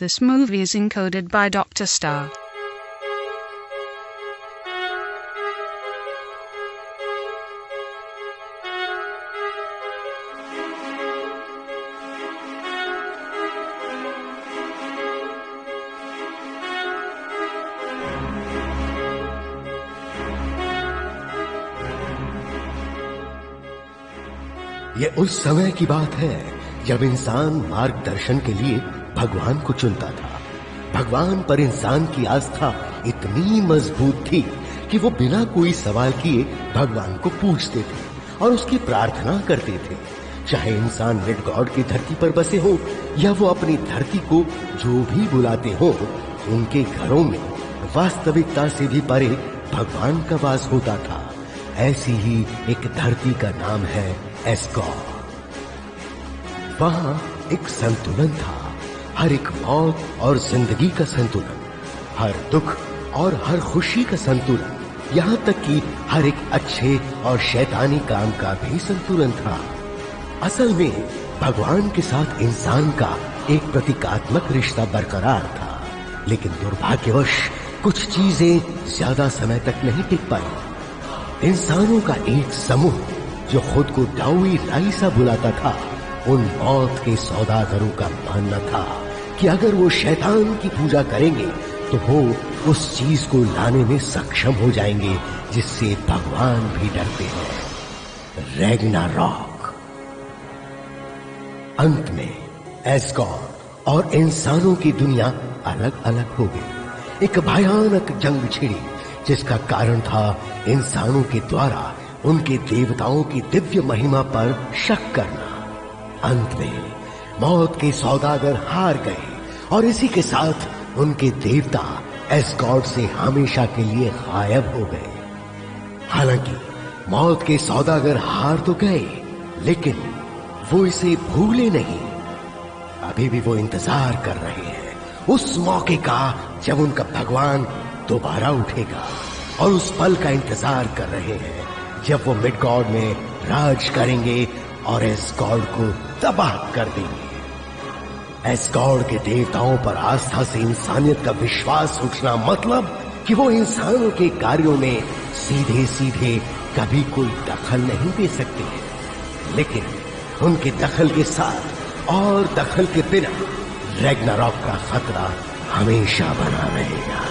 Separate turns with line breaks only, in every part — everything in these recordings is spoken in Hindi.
This movie is encoded by Dr. Star.
ये उस समय की बात है जब इंसान मार्गदर्शन के लिए भगवान को चुनता था। भगवान पर इंसान की आस्था इतनी मजबूत थी कि वो बिना कोई सवाल किए भगवान को पूछते थे और उसकी प्रार्थना करते थे। चाहे इंसान मिडगॉड की धरती पर बसे हो या वो अपनी धरती को जो भी बुलाते हो, उनके घरों में वास्तविकता से भी परे भगवान का वास होता था। ऐसी ही एक धरती का नाम है एस्गॉर। वहां एक संतुलन था, हर एक मौत और जिंदगी का संतुलन, हर दुख और हर खुशी का संतुलन, यहाँ तक कि हर एक अच्छे और शैतानी काम का भी संतुलन था। असल में भगवान के साथ इंसान का एक प्रतीकात्मक रिश्ता बरकरार था, लेकिन दुर्भाग्यवश कुछ चीजें ज्यादा समय तक नहीं टिक पाई। इंसानों का एक समूह जो खुद को डाउई राइसा बुलाता था, उन मौत के सौदागरों का मानना था कि अगर वो शैतान की पूजा करेंगे तो वो उस चीज को लाने में सक्षम हो जाएंगे जिससे भगवान भी डरते हैं, रैग्नारॉक। अंत में एस्गॉर और इंसानों की दुनिया अलग अलग हो गई। एक भयानक जंग छिड़ी जिसका कारण था इंसानों के द्वारा उनके देवताओं की दिव्य महिमा पर शक करना। अंत में मौत के सौदागर हार गए और इसी के साथ उनके देवता एस्गॉर से हमेशा के लिए गायब हो गए। हालांकि मौत के सौदागर हार तो गए, लेकिन वो इसे भूले नहीं। अभी भी वो इंतजार कर रहे हैं उस मौके का जब उनका भगवान दोबारा उठेगा, और उस पल का इंतजार कर रहे हैं जब वो मिडगॉड में राज करेंगे और एस्गॉर को तबाह कर देंगे। एस्गॉर के देवताओं पर आस्था से इंसानियत का विश्वास उठना मतलब कि वो इंसानों के कार्यों में सीधे सीधे कभी कोई दखल नहीं दे सकते हैं, लेकिन उनके दखल के साथ और दखल के बिना रैग्नारॉक का खतरा हमेशा बना रहेगा।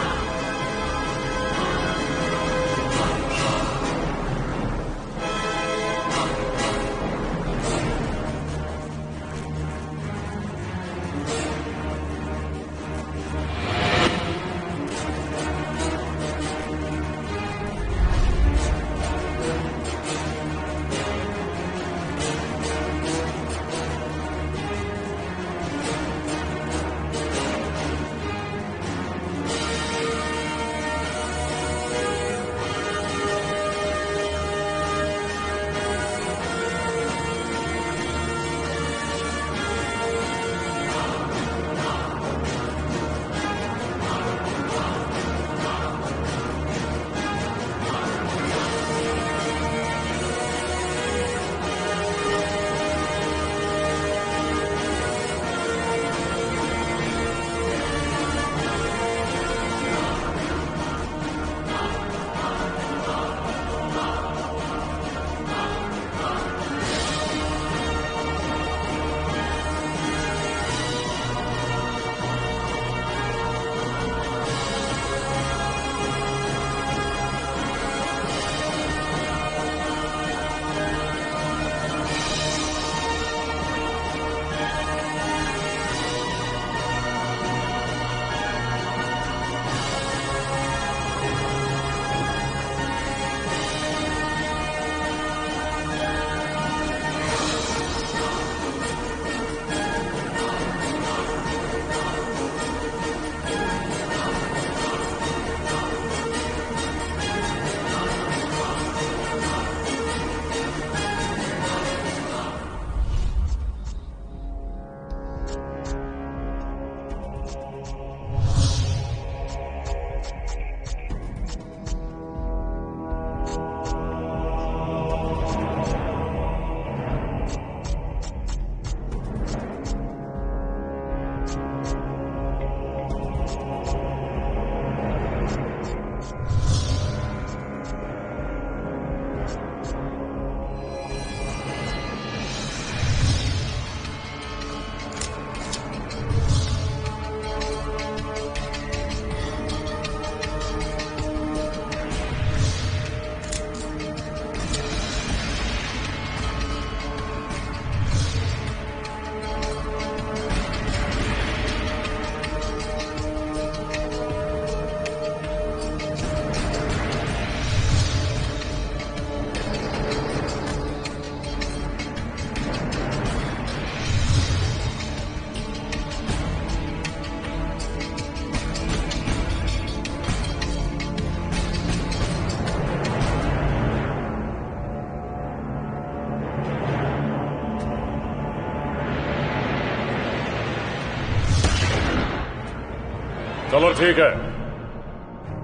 चलो ठीक है,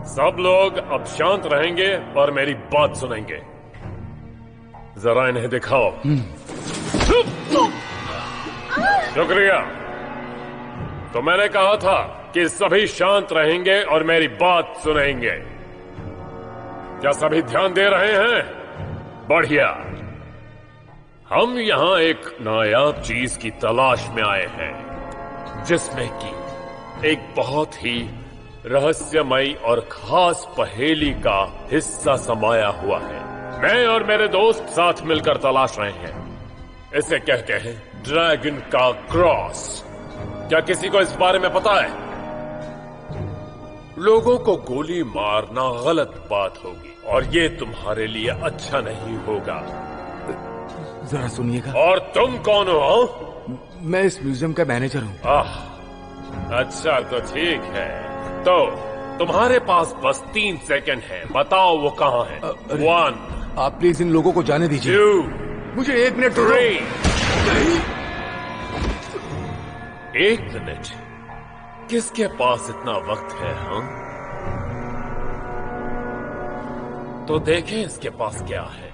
सब लोग अब शांत रहेंगे और मेरी बात सुनेंगे। जरा इन्हें दिखाओ। शुक्रिया। तो मैंने कहा था कि सभी शांत रहेंगे और मेरी बात सुनेंगे। क्या सभी ध्यान दे रहे हैं? बढ़िया। हम यहां एक नायाब चीज की तलाश में आए हैं, जिसमें कि एक बहुत ही रहस्यमयी और खास पहेली का हिस्सा समाया हुआ है। मैं और मेरे दोस्त साथ मिलकर तलाश रहे हैं। इसे कहते हैं ड्रैगन का क्रॉस। क्या किसी को इस बारे में पता है? लोगों को गोली मारना गलत बात होगी और ये तुम्हारे लिए अच्छा नहीं होगा।
जरा सुनिएगा।
और तुम कौन हो?
मैं इस म्यूजियम का मैनेजर हूँ।
अच्छा, तो ठीक है। तो तुम्हारे पास बस 3 सेकंड है, बताओ वो कहाँ है। 1,
आप प्लीज इन लोगों को जाने दीजिए।
2,
मुझे 1 मिनट दो।
3। 1 मिनट? किसके पास इतना वक्त है? हम तो देखें इसके पास क्या है।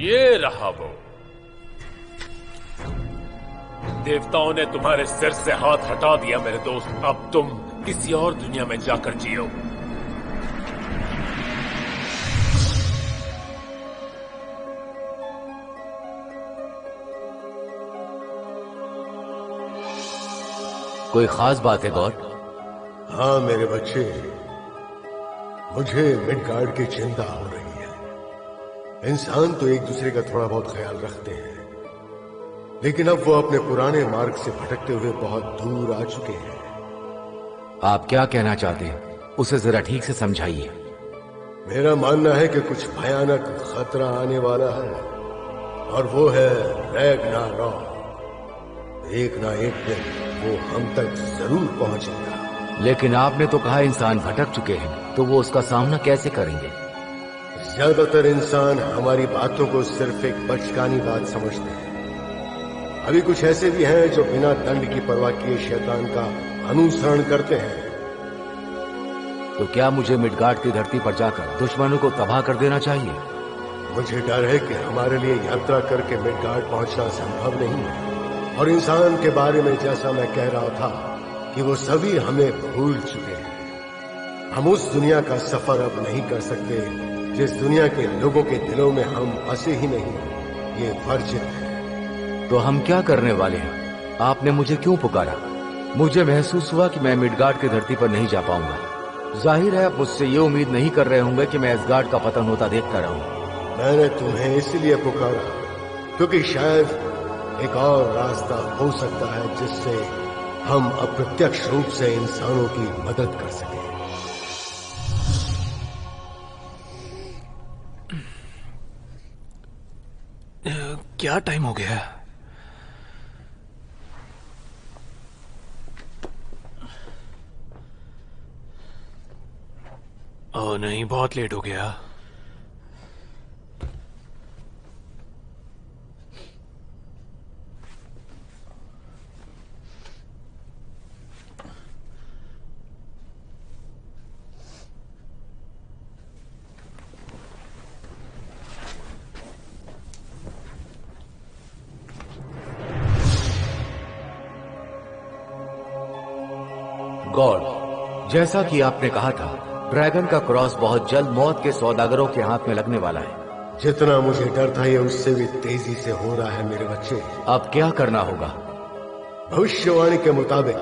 ये रहा वो। देवताओं ने तुम्हारे सिर से हाथ हटा दिया मेरे दोस्त। अब तुम किसी और दुनिया में जाकर जियो।
कोई खास बात है गॉड?
हाँ मेरे बच्चे, मुझे मिडगार्ड की चिंता हो रही है। इंसान तो एक दूसरे का थोड़ा बहुत ख्याल रखते हैं, लेकिन अब वो अपने पुराने मार्ग से भटकते हुए बहुत दूर आ चुके हैं।
आप क्या कहना चाहते हैं? उसे जरा ठीक से समझाइए।
मेरा मानना है कि कुछ भयानक खतरा आने वाला है, और वो है रैग्नारॉक। एक ना एक दिन वो हम तक जरूर पहुंचेगा।
लेकिन आपने तो कहा इंसान भटक चुके हैं, तो वो उसका सामना कैसे करेंगे?
ज्यादातर इंसान हमारी बातों को सिर्फ एक बचकानी बात समझते हैं। अभी कुछ ऐसे भी हैं जो बिना दंड की परवाह किए शैतान का अनुसरण करते हैं।
तो क्या मुझे मिडगार्ड की धरती पर जाकर दुश्मनों को तबाह कर देना चाहिए?
मुझे डर है कि हमारे लिए यात्रा करके मिडगार्ड पहुंचना संभव नहीं है। और इंसान के बारे में जैसा मैं कह रहा था कि वो सभी हमें भूल चुके हैं। हम उस दुनिया का सफर अब नहीं कर सकते जिस दुनिया के लोगों के दिलों में हम बसे ही नहीं। ये वर्जित है।
तो हम क्या करने वाले हैं? आपने मुझे क्यों पुकारा? मुझे महसूस हुआ कि मैं मिडगार्ड की धरती पर नहीं जा पाऊंगा। जाहिर है आप मुझसे ये उम्मीद नहीं कर रहे होंगे कि मैं एसगार्ड का पतन होता देखता रहूं।
मैंने तुम्हें इसलिए पुकारा क्योंकि शायद एक और रास्ता हो सकता है जिससे हम अप्रत्यक्ष रूप से इंसानों की मदद कर सकें।
क्या टाइम हो गया? ओह नहीं, बहुत लेट हो गया। गॉड, जैसा कि आपने कहा था, ड्रैगन का क्रॉस बहुत जल्द मौत के सौदागरों के हाथ में लगने वाला है।
जितना मुझे डर था ये उससे भी तेजी से हो रहा है मेरे बच्चे।
अब क्या करना होगा?
भविष्यवाणी के मुताबिक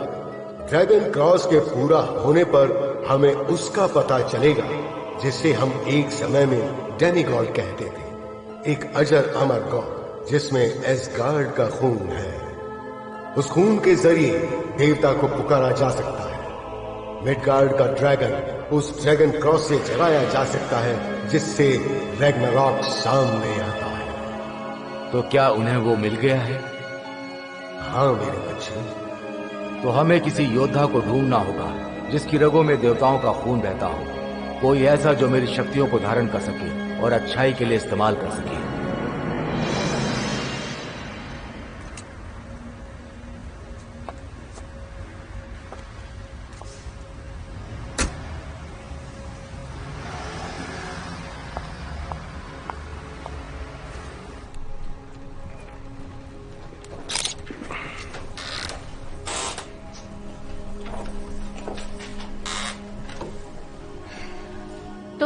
ड्रैगन क्रॉस के पूरा होने पर हमें उसका पता चलेगा जिसे हम एक समय में डेमीगॉड कहते थे। एक अजर अमर गॉड जिसमें एसगार्ड का खून है। उस खून के जरिए देवता को पुकारा जा सकता है। मिडगार्ड का ड्रैगन उस ड्रैगन क्रॉस से जगाया जा सकता है जिससे रैग्नारॉक सामने आता है।
तो क्या उन्हें वो मिल गया है?
हाँ मेरे बच्चे।
तो हमें किसी योद्धा को ढूंढना होगा जिसकी रगों में देवताओं का खून बहता हो। कोई ऐसा जो मेरी शक्तियों को धारण कर सके और अच्छाई के लिए इस्तेमाल कर सके।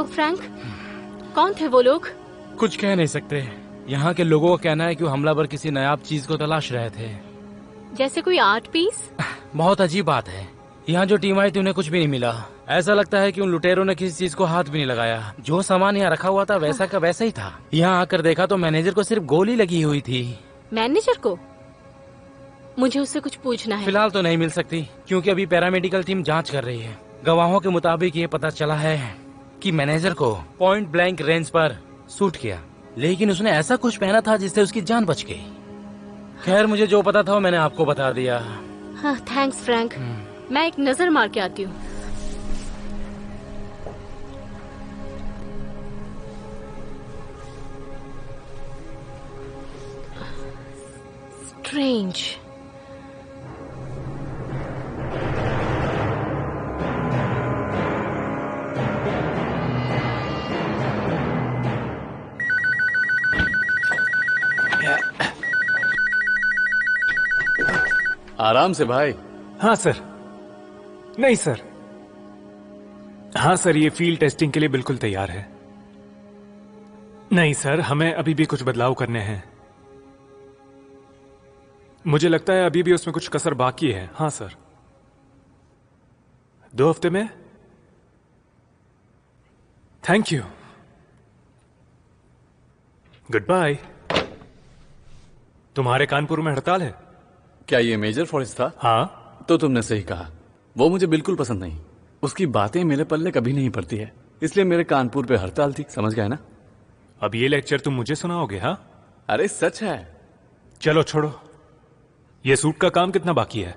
लोग फ्रैंक? कौन थे वो लोग?
कुछ कह नहीं सकते। यहाँ के लोगों का कहना है कि वो हमलावर किसी नायाब चीज को तलाश रहे थे।
जैसे कोई आर्ट पीस?
बहुत अजीब बात है, यहाँ जो टीम आई थी उन्हें कुछ भी नहीं मिला। ऐसा लगता है कि उन लुटेरों ने किसी चीज को हाथ भी नहीं लगाया। जो सामान यहाँ रखा हुआ था वैसा का वैसा ही था। यहाँ आकर देखा तो मैनेजर को सिर्फ गोली लगी हुई थी।
मैनेजर को? मुझे उससे कुछ पूछना है।
फिलहाल तो नहीं मिल सकती क्योंकि अभी पैरामेडिकल टीम जांच कर रही है। गवाहों के मुताबिक ये पता चला है कि मैनेजर को पॉइंट ब्लैंक रेंज पर शूट किया, लेकिन उसने ऐसा कुछ पहना था जिससे उसकी जान बच गई। खैर, मुझे जो पता था वो मैंने आपको बता दिया।
हाँ, थैंक्स फ्रैंक। मैं एक नजर मार के आती हूँ। स्ट्रेंज।
आराम से भाई।
हाँ सर। नहीं सर। हाँ सर, ये फील्ड टेस्टिंग के लिए बिल्कुल तैयार है। नहीं सर, हमें अभी भी कुछ बदलाव करने हैं। मुझे लगता है अभी भी उसमें कुछ कसर बाकी है। हाँ सर, 2 हफ्ते में। Thank you. Good bye. तुम्हारे कानपुर में हड़ताल है?
क्या ये मेजर फॉरेस्ट था?
हाँ।
तो तुमने सही कहा, वो मुझे बिल्कुल पसंद नहीं। उसकी बातें मेरे पल्ले कभी नहीं पड़ती है, इसलिए मेरे कानपुर पे हड़ताल थी। समझ गए ना?
अब ये लेक्चर तुम मुझे सुनाओगे? हाँ।
अरे सच है।
चलो छोड़ो। ये सूट का काम कितना बाकी है?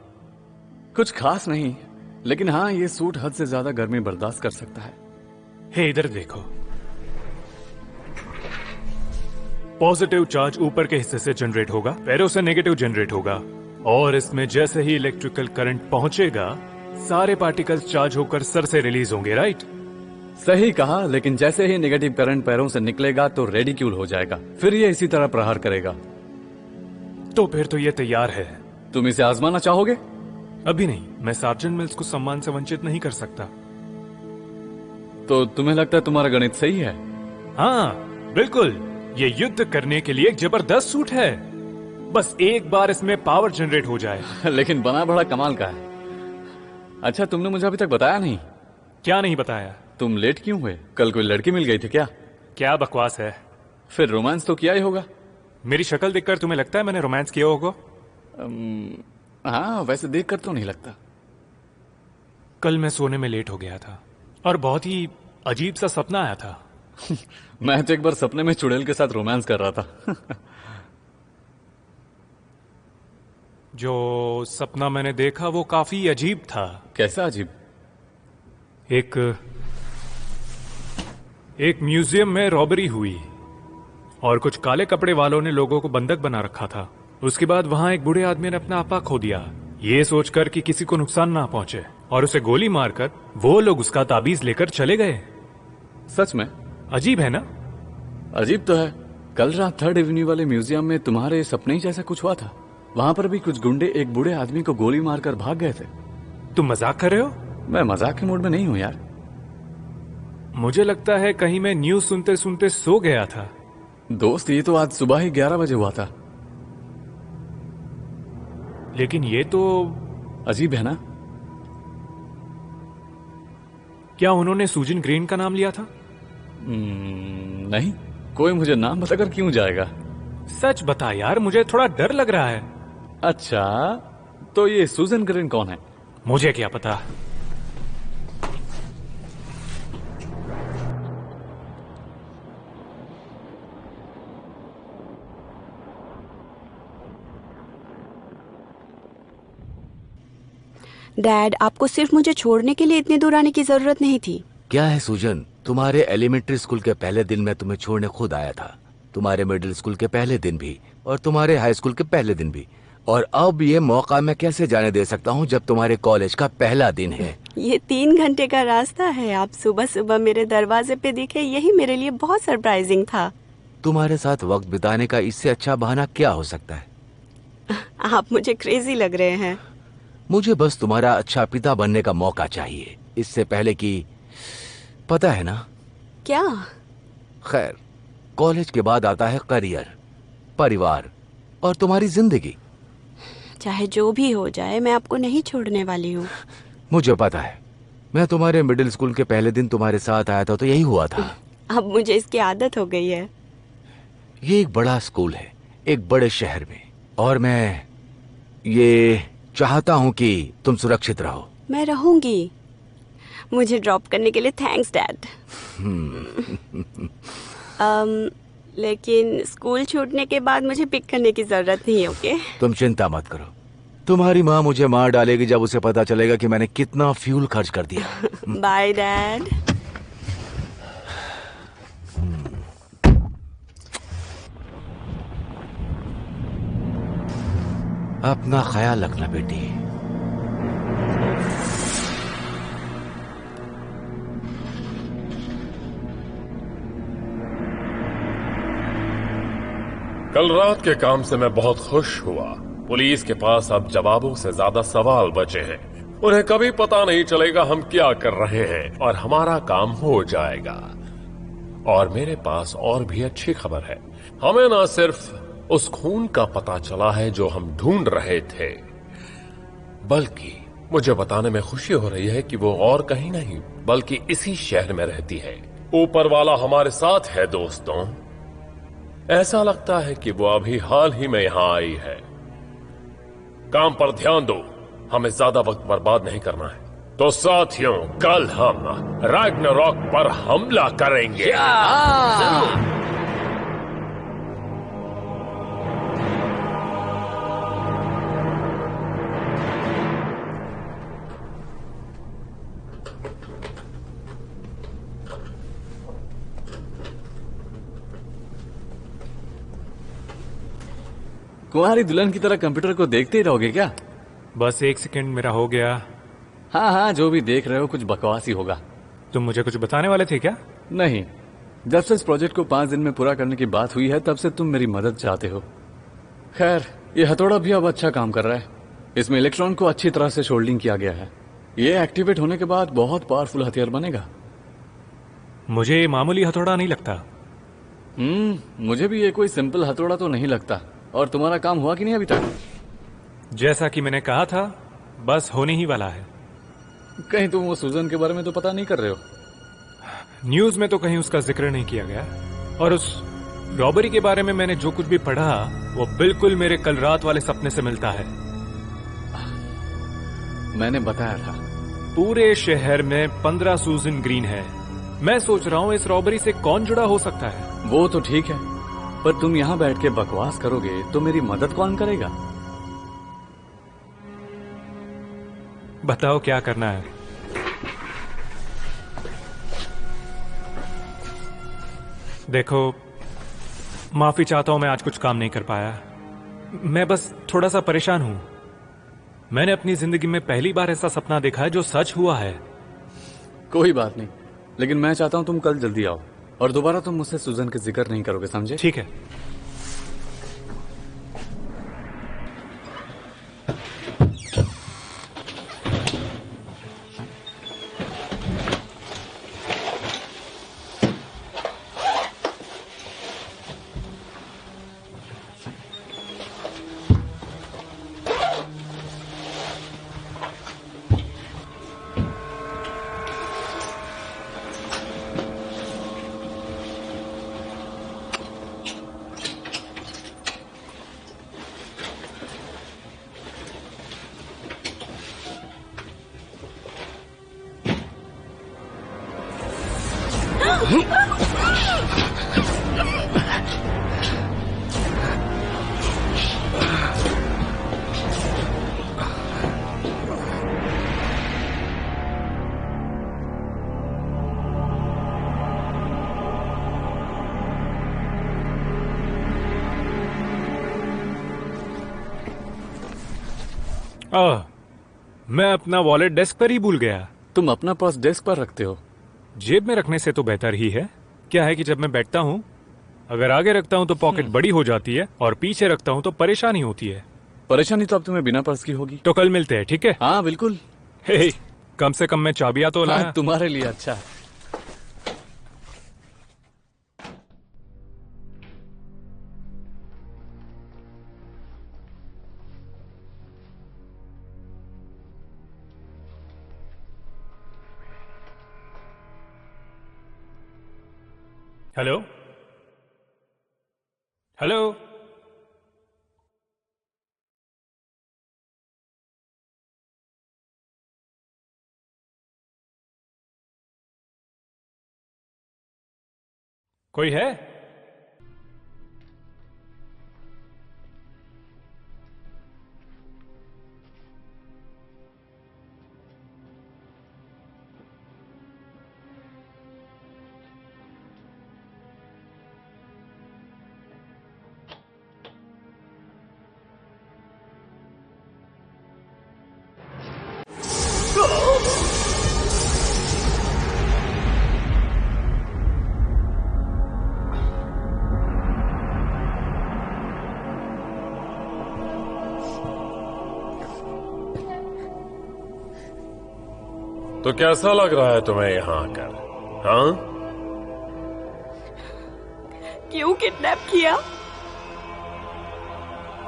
कुछ खास नहीं, लेकिन हाँ, ये सूट हद से ज्यादा गर्मी बर्दाश्त कर सकता है।
हे, इधर देखो। पॉजिटिव चार्ज ऊपर के हिस्से से जनरेट होगा, पैरों से नेगेटिव जनरेट होगा, और इसमें जैसे ही इलेक्ट्रिकल करंट पहुंचेगा सारे पार्टिकल्स चार्ज होकर सर से रिलीज होंगे। राइट?
सही कहा, लेकिन जैसे ही नेगेटिव करंट पैरों से निकलेगा तो रेडिक्यूल हो जाएगा, फिर ये इसी तरह प्रहार करेगा।
तो फिर तो ये तैयार है।
तुम इसे आजमाना चाहोगे?
अभी नहीं, मैं सार्जेंट मिल्स को सम्मान से वंचित नहीं कर सकता।
तो तुम्हें लगता है तुम्हारा गणित सही है?
हाँ बिल्कुल, ये युद्ध करने के लिए एक जबरदस्त सूट है। बस एक बार इसमें पावर जनरेट हो जाए।
लेकिन बना बड़ा कमाल का है। अच्छा, तुमने मुझे अभी तक बताया नहीं।
क्या नहीं बताया?
तुम लेट क्यों हुए? कल कोई लड़की मिल गई थी क्या?
क्या बकवास है।
फिर रोमांस तो किया ही होगा।
मेरी शक्ल देखकर तुम्हें लगता है मैंने रोमांस किया होगा?
हाँ, वैसे देखकर तो नहीं लगता।
कल मैं सोने में लेट हो गया था और बहुत ही अजीब सा सपना आया था।
मैं तो एक बार सपने में चुड़ैल के साथ रोमांस कर रहा था।
जो सपना मैंने देखा वो काफी अजीब था।
कैसा अजीब?
एक म्यूजियम में रॉबरी हुई और कुछ काले कपड़े वालों ने लोगों को बंधक बना रखा था। उसके बाद वहां एक बूढ़े आदमी ने अपना आपा खो दिया, ये सोचकर कि किसी को नुकसान ना पहुंचे, और उसे गोली मारकर वो लोग उसका ताबीज लेकर चले गए।
सच में?
अजीब है ना?
अजीब तो है। कल रात 3rd एवेन्यू वाले म्यूजियम में तुम्हारे सपने ही जैसा कुछ हुआ था। वहां पर भी कुछ गुंडे एक बूढ़े आदमी को गोली मारकर भाग गए थे।
तुम मजाक कर रहे हो?
मैं मजाक के मूड में नहीं हूं यार।
मुझे लगता है कहीं मैं न्यूज सुनते सुनते सो गया था।
दोस्त, ये तो आज सुबह ही 11 बजे हुआ था।
लेकिन ये तो
अजीब है ना?
क्या उन्होंने सुजन ग्रीन का नाम लिया था?
नहीं, कोई मुझे नाम बताकर क्यों जाएगा?
सच बता यार, मुझे थोड़ा डर लग रहा है।
अच्छा, तो ये सुजन ग्रीन कौन है?
मुझे क्या पता।
डैड, आपको सिर्फ मुझे छोड़ने के लिए इतनी दूर आने की जरूरत नहीं थी।
क्या है सुजन, तुम्हारे एलिमेंट्री स्कूल के पहले दिन मैं तुम्हें छोड़ने खुद आया था, तुम्हारे मिडिल स्कूल के पहले दिन भी, और तुम्हारे हाई स्कूल के पहले दिन भी, और अब ये मौका मैं कैसे जाने दे सकता हूँ जब तुम्हारे कॉलेज का पहला दिन है।
ये 3 घंटे का रास्ता है। आप सुबह सुबह मेरे दरवाजे पे दिखे, यही मेरे लिए बहुत सरप्राइजिंग था।
तुम्हारे साथ वक्त बिताने का इससे अच्छा बहाना क्या हो सकता है?
आप मुझे क्रेजी लग रहे हैं।
मुझे बस तुम्हारा अच्छा पिता बनने का मौका चाहिए, इससे पहले कि, पता है ना,
क्या?
खैर, कॉलेज के बाद आता है करियर, परिवार और तुम्हारी जिंदगी।
चाहे जो भी हो जाए, मैं आपको नहीं छोड़ने वाली हूँ।
मुझे पता है, मैं तुम्हारे मिडिल स्कूल के पहले दिन तुम्हारे साथ आया था तो यही हुआ था।
अब मुझे इसकी आदत हो गई है।
ये एक बड़ा स्कूल है, एक बड़े शहर में, और मैं ये चाहता हूं कि तुम सुरक्षित रहो।
मैं रहूंगी। मुझे ड्रॉप करने के लिए थैंक्स डैड। लेकिन स्कूल छूटने के बाद मुझे पिक करने की जरूरत नहीं है, ओके?
तुम चिंता मत करो, तुम्हारी माँ मुझे मार डालेगी जब उसे पता चलेगा कि मैंने कितना फ्यूल खर्च कर दिया।
Bye dad.
अपना ख्याल रखना बेटी।
कल रात के काम से मैं बहुत खुश हुआ। पुलिस के पास अब जवाबों से ज्यादा सवाल बचे हैं। उन्हें कभी पता नहीं चलेगा हम क्या कर रहे हैं और हमारा काम हो जाएगा। और मेरे पास और भी अच्छी खबर है। हमें ना सिर्फ उस खून का पता चला है जो हम ढूंढ रहे थे, बल्कि मुझे बताने में खुशी हो रही है कि वो और कहीं नहीं बल्कि इसी शहर में रहती है। ऊपर वाला हमारे साथ है दोस्तों। ऐसा लगता है कि वो अभी हाल ही में यहां आई है। काम पर ध्यान दो, हमें ज्यादा वक्त बर्बाद नहीं करना है। तो साथियों, कल हम रैग्नारॉक पर हमला करेंगे।
कुंवारी दुल्हन की तरह कंप्यूटर को देखते ही रहोगे क्या?
बस 1 सेकंड, मेरा हो गया।
हाँ हाँ, जो भी देख रहे हो कुछ बकवास ही होगा।
तुम मुझे कुछ बताने वाले थे क्या?
नहीं, जब से इस प्रोजेक्ट को 5 दिन में पूरा करने की बात हुई है तब से तुम मेरी मदद चाहते हो। खैर, ये हथौड़ा भी अब अच्छा काम कर रहा है। इसमें इलेक्ट्रॉन को अच्छी तरह से शोल्डिंग किया गया है। ये एक्टिवेट होने के बाद बहुत पावरफुल हथियार बनेगा।
मुझे ये मामूली हथौड़ा नहीं लगता।
मुझे भी ये कोई सिंपल हथौड़ा तो नहीं लगता। और तुम्हारा काम हुआ कि नहीं अभी तक?
जैसा कि मैंने कहा था, बस होने ही वाला है।
कहीं तुम वो सुजन के बारे में तो पता नहीं कर रहे हो?
न्यूज में तो कहीं उसका जिक्र नहीं किया गया। और उस रॉबरी के बारे में मैंने जो कुछ भी पढ़ा वो बिल्कुल मेरे कल रात वाले सपने से मिलता है।
मैंने बताया था।
पूरे शहर में 15 सुजन ग्रीन है। मैं सोच रहा हूँ इस रॉबरी से कौन जुड़ा हो सकता है।
वो तो ठीक है, पर तुम यहाँ बैठ के बकवास करोगे तो मेरी मदद कौन करेगा?
बताओ क्या करना है। देखो, माफी चाहता हूं, मैं आज कुछ काम नहीं कर पाया। मैं बस थोड़ा सा परेशान हूं। मैंने अपनी जिंदगी में पहली बार ऐसा सपना देखा है जो सच हुआ है।
कोई बात नहीं, लेकिन मैं चाहता हूं तुम कल जल्दी आओ और दोबारा तुम मुझसे सुजन का जिक्र नहीं करोगे, समझे?
ठीक है। मैं अपना वॉलेट डेस्क पर ही भूल गया।
तुम अपना पर्स डेस्क पर रखते हो?
जेब में रखने से तो बेहतर ही है। क्या है कि जब मैं बैठता हूँ, अगर आगे रखता हूँ तो पॉकेट बड़ी हो जाती है और पीछे रखता हूँ तो परेशानी होती है।
परेशानी तो अब तुम्हें बिना पर्स की होगी।
तो कल मिलते हैं, ठीक है?
हाँ बिल्कुल।
हे, कम से कम मैं चाबियां तो लाया।
तुम्हारे लिए अच्छा है।
Hello hello. कोई है?
तो कैसा लग रहा है तुम्हें यहाँ आकर? हाँ?
क्यों किडनैप किया?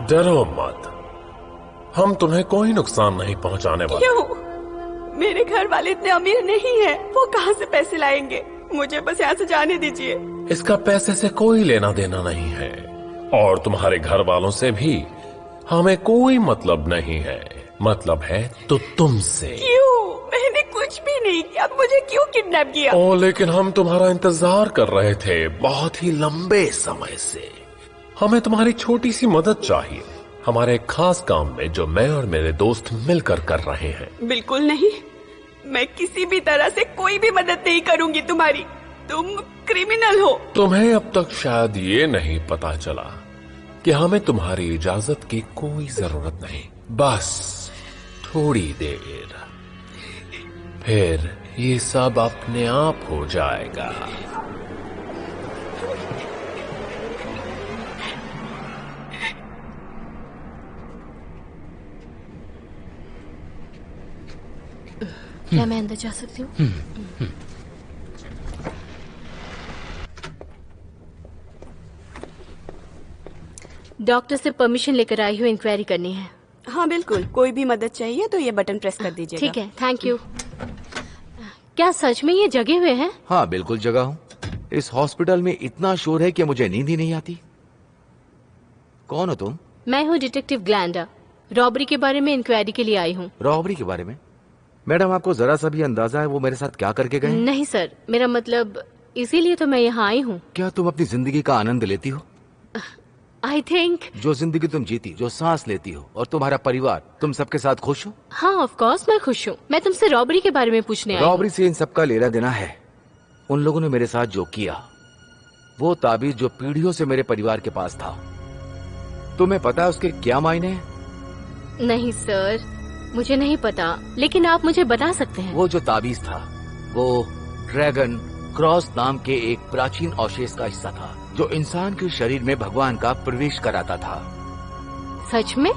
डरो मत, हम तुम्हें कोई नुकसान नहीं पहुँचाने वाले।
क्यों? मेरे घर वाले इतने अमीर नहीं हैं। वो कहाँ से पैसे लाएंगे? मुझे बस यहाँ से जाने दीजिए।
इसका पैसे से कोई लेना देना नहीं है, और तुम्हारे घर वालों से भी हमें कोई मतलब नहीं है। मतलब है तो तुमसे।
क्यों? मैंने कुछ भी नहीं किया, मुझे क्यों किडनैप किया?
ओ, लेकिन हम तुम्हारा इंतजार कर रहे थे बहुत ही लंबे समय से। हमें तुम्हारी छोटी सी मदद चाहिए, हमारे एक खास काम में जो मैं और मेरे दोस्त मिलकर कर रहे हैं।
बिल्कुल नहीं, मैं किसी भी तरह से कोई भी मदद नहीं करूंगी तुम्हारी। तुम क्रिमिनल हो।
तुम्हें अब तक शायद ये नहीं पता चला कि हमें तुम्हारी इजाजत की कोई जरूरत नहीं। बस थोड़ी देर, फिर ये सब अपने आप हो जाएगा।
क्या मैं अंदर जा सकती हूँ? डॉक्टर से परमिशन लेकर आई हूँ, इंक्वायरी करनी है।
हाँ बिल्कुल, कोई भी मदद चाहिए तो ये बटन प्रेस कर दीजिएगा।
ठीक है, थैंक यू। क्या सच में ये जगे हुए हैं?
हाँ बिल्कुल जगह हूँ। इस हॉस्पिटल में इतना शोर है कि मुझे नींद ही नहीं आती। कौन हो तुम?
मैं हूँ डिटेक्टिव ग्लैंडा, रॉबरी के बारे में इंक्वायरी के लिए आई हूँ।
रॉबरी के बारे में? मैडम आपको जरा सा भी अंदाजा है वो मेरे साथ क्या करके गए?
नहीं सर, मेरा मतलब इसीलिए तो मैं यहाँ आई हूँ।
क्या तुम अपनी जिंदगी का आनंद लेती हो?
आई थिंक
जो जिंदगी तुम जीती, जो सांस लेती हो, और तुम्हारा परिवार, तुम सबके साथ खुश हो?
हाँ ऑफ कोर्स मैं खुश हूँ। मैं तुमसे रॉबरी के बारे में पूछने आई हूँ।
रॉबरी से इन सबका लेना देना है। उन लोगों ने मेरे साथ जो किया, वो ताबीज जो पीढ़ियों से मेरे परिवार के पास था, तुम्हें पता है उसके क्या मायने हैं?
नहीं सर, मुझे नहीं पता, लेकिन आप मुझे बता सकते हैं।
वो जो ताबीज था वो ड्रैगन क्रॉस नाम के एक प्राचीन अवशेष का हिस्सा था, जो इंसान के शरीर में भगवान का प्रवेश कराता था।
सच में?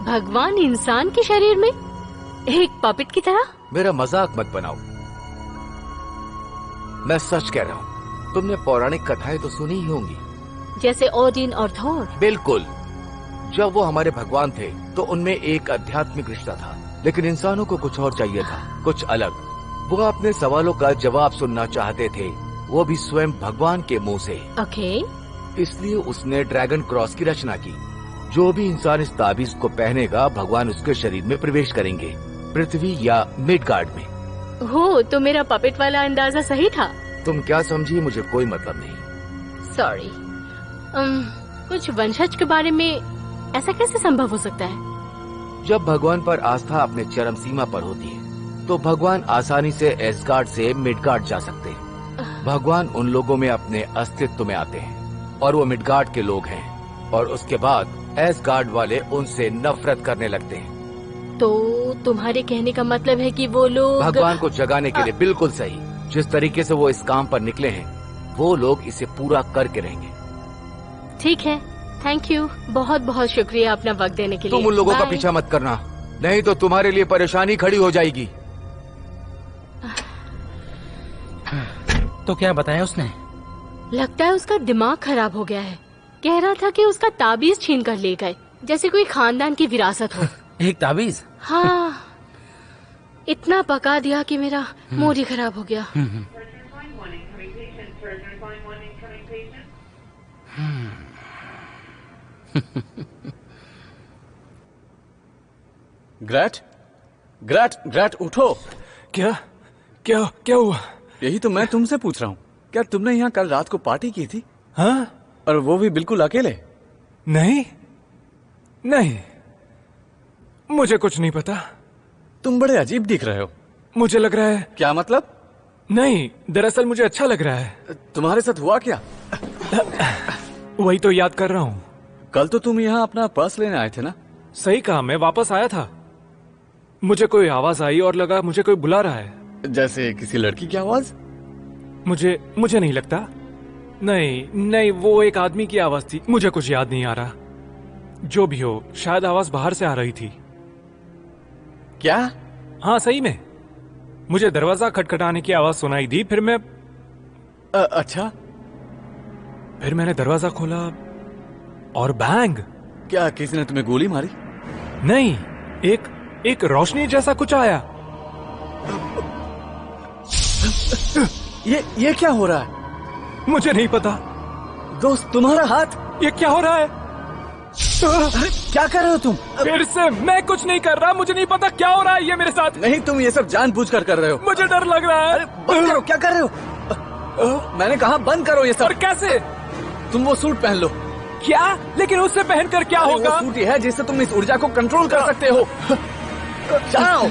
भगवान इंसान के शरीर में एक पपेट की तरह?
मेरा मजाक मत बनाओ, मैं सच कह रहा हूँ। तुमने पौराणिक कथाएं तो सुनी ही होंगी,
जैसे ओडिन और थोर।
बिल्कुल। जब वो हमारे भगवान थे तो उनमें एक आध्यात्मिक रिश्ता था, लेकिन इंसानों को कुछ और चाहिए था, कुछ अलग। वो अपने सवालों का जवाब सुनना चाहते थे, वो भी स्वयं भगवान के मुंह से।
ओके।
इसलिए उसने ड्रैगन क्रॉस की रचना की। जो भी इंसान इस ताबीज को पहनेगा, भगवान उसके शरीर में प्रवेश करेंगे, पृथ्वी या मिडगार्ड में।
हो, तो मेरा पपेट वाला अंदाजा सही था।
तुम क्या समझी, मुझे कोई मतलब नहीं।
सॉरी। कुछ वंशज के बारे में ऐसा कैसे संभव हो सकता है?
जब भगवान पर आस्था अपने चरम सीमा पर होती है तो भगवान आसानी से एसगार्ड से मिडगार्ड जा सकते हैं। भगवान उन लोगों में अपने अस्तित्व में आते हैं और वो मिडगार्ड के लोग हैं, और उसके बाद एसगार्ड वाले उनसे नफरत करने लगते हैं।
तो तुम्हारे कहने का मतलब है कि वो लोग
भगवान को जगाने के लिए बिल्कुल सही। जिस तरीके से वो इस काम पर निकले हैं, वो लोग इसे पूरा करके रहेंगे।
ठीक है, थैंक यू, बहुत बहुत शुक्रिया अपना वक्त देने के लिए।
तुम उन लोगों का
Bye.
पीछा मत करना, नहीं तो तुम्हारे लिए परेशानी खड़ी हो जाएगी।
तो क्या बताया उसने?
लगता है उसका दिमाग खराब हो गया है। कह रहा था कि उसका ताबीज छीन कर ले गए, जैसे कोई खानदान की विरासत हो।
एक ताबीज?
हाँ, इतना पका दिया कि मेरा मूड ही खराब हो गया।
ग्रैट, ग्रैट, ग्रैट उठो।
क्या क्या क्या हुआ?
यही तो मैं तुमसे पूछ रहा हूँ। क्या तुमने यहाँ कल रात को पार्टी की थी?
हाँ?
और वो भी बिल्कुल अकेले?
नहीं नहीं, मुझे कुछ नहीं पता।
तुम बड़े अजीब दिख रहे हो।
मुझे लग रहा है।
क्या मतलब?
नहीं, दरअसल मुझे अच्छा लग रहा है।
तुम्हारे साथ हुआ क्या?
वही तो याद कर रहा हूँ।
कल तो तुम यहाँ अपना पर्स लेने आए थे ना?
सही कहा, मैं वापस आया था। मुझे कोई आवाज आई और लगा मुझे कोई बुला रहा है।
जैसे किसी लड़की की आवाज?
मुझे नहीं लगता। नहीं नहीं, वो एक आदमी की आवाज थी। मुझे कुछ याद नहीं आ रहा। जो भी हो, शायद आवाज बाहर से आ रही थी।
क्या?
हाँ सही में, मुझे दरवाजा खटखटाने की आवाज सुनाई दी। फिर मैं
अच्छा।
फिर मैंने दरवाजा खोला और बैंग।
क्या किसी ने तुम्हें गोली मारी?
नहीं, एक रोशनी जैसा कुछ आया।
ये क्या हो रहा है?
मुझे नहीं पता।
दोस्त, तुम्हारा हाथ?
ये क्या हो रहा है?
अरे क्या कर रहे हो तुम?
फिर से मैं कुछ नहीं कर रहा। मुझे नहीं पता क्या हो रहा है ये मेरे साथ।
नहीं, तुम ये सब जानबूझकर कर रहे हो।
मुझे डर लग रहा है।
अरे बंद करो, क्या कर रहे हो? मैंने कहा बंद करो ये सब।
और कैसे?
तुम वो सूट पहन लो।
क्या? लेकिन उससे पहनकर क्या होगा?
वो सूट ही है जिससे तुम इस ऊर्जा को कंट्रोल कर सकते हो। जाओ।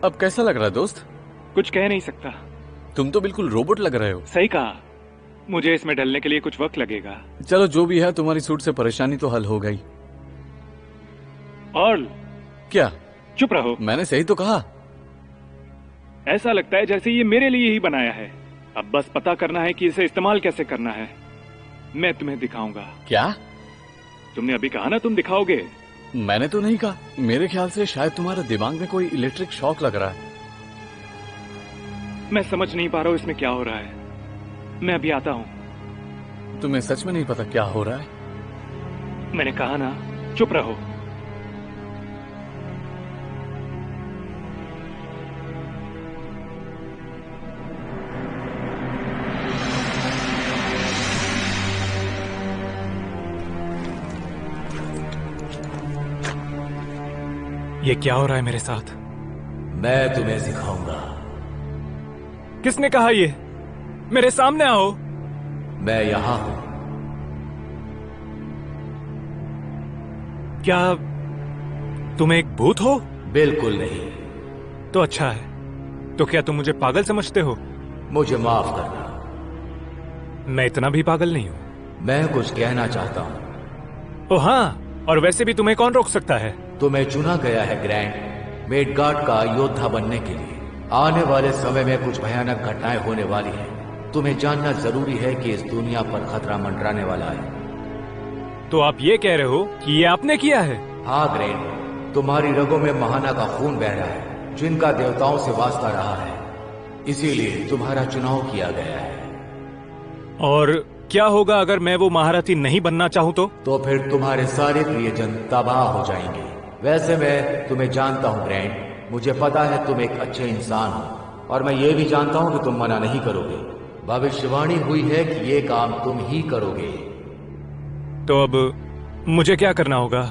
अब कैसा लग रहा है दोस्त?
कुछ कह नहीं सकता।
तुम तो बिल्कुल रोबोट लग रहे हो।
सही कहा, मुझे इसमें ढलने के लिए कुछ वक्त लगेगा।
चलो जो भी है, तुम्हारी सूट से परेशानी तो हल हो गई।
और
क्या?
चुप रहो।
मैंने सही तो कहा।
ऐसा लगता है जैसे ये मेरे लिए ही बनाया है। अब बस पता करना है कि इसे इस्तेमाल कैसे करना है। मैं तुम्हें दिखाऊंगा।
क्या?
तुमने अभी कहा ना तुम दिखाओगे।
मैंने तो नहीं कहा। मेरे ख्याल से शायद तुम्हारे दिमाग में कोई इलेक्ट्रिक शॉक लग रहा है।
मैं समझ नहीं पा रहा हूँ इसमें क्या हो रहा है। मैं अभी आता हूँ।
तुम्हें सच में नहीं पता क्या हो रहा है?
मैंने कहा ना, चुप रहो। ये क्या हो रहा है मेरे साथ?
मैं तुम्हें सिखाऊंगा।
किसने कहा ये? मेरे सामने आओ।
मैं यहां हूं।
क्या तुम एक भूत हो?
बिल्कुल नहीं।
तो अच्छा है। तो क्या तुम मुझे पागल समझते हो?
मुझे माफ करना,
मैं इतना भी पागल नहीं हूं।
मैं कुछ कहना चाहता हूं।
ओ हाँ, और वैसे भी तुम्हें कौन रोक सकता है?
तुम्हें चुना गया है ग्रैंड, मिडगार्ड का योद्धा बनने के लिए। आने वाले समय में कुछ भयानक घटनाएं होने वाली हैं। तुम्हें जानना जरूरी है कि इस दुनिया पर खतरा मंडराने वाला है।
तो आप ये कह रहे हो कि ये आपने किया है?
हाँ ग्रैंड, तुम्हारी रगों में महाना का खून बह रहा है, जिनका देवताओं से वास्ता रहा है। इसीलिए तुम्हारा चुनाव किया गया है।
और क्या होगा अगर मैं वो महारथी नहीं बनना चाहूँ तो?
तो फिर तुम्हारे सारे प्रियजन तबाह हो जाएंगे। वैसे मैं तुम्हें जानता हूँ ग्रैंड, मुझे पता है तुम एक अच्छे इंसान हो, और मैं ये भी जानता हूँ कि तुम मना नहीं करोगे। भविष्यवाणी हुई है कि ये काम तुम ही करोगे।
तो अब मुझे क्या करना होगा?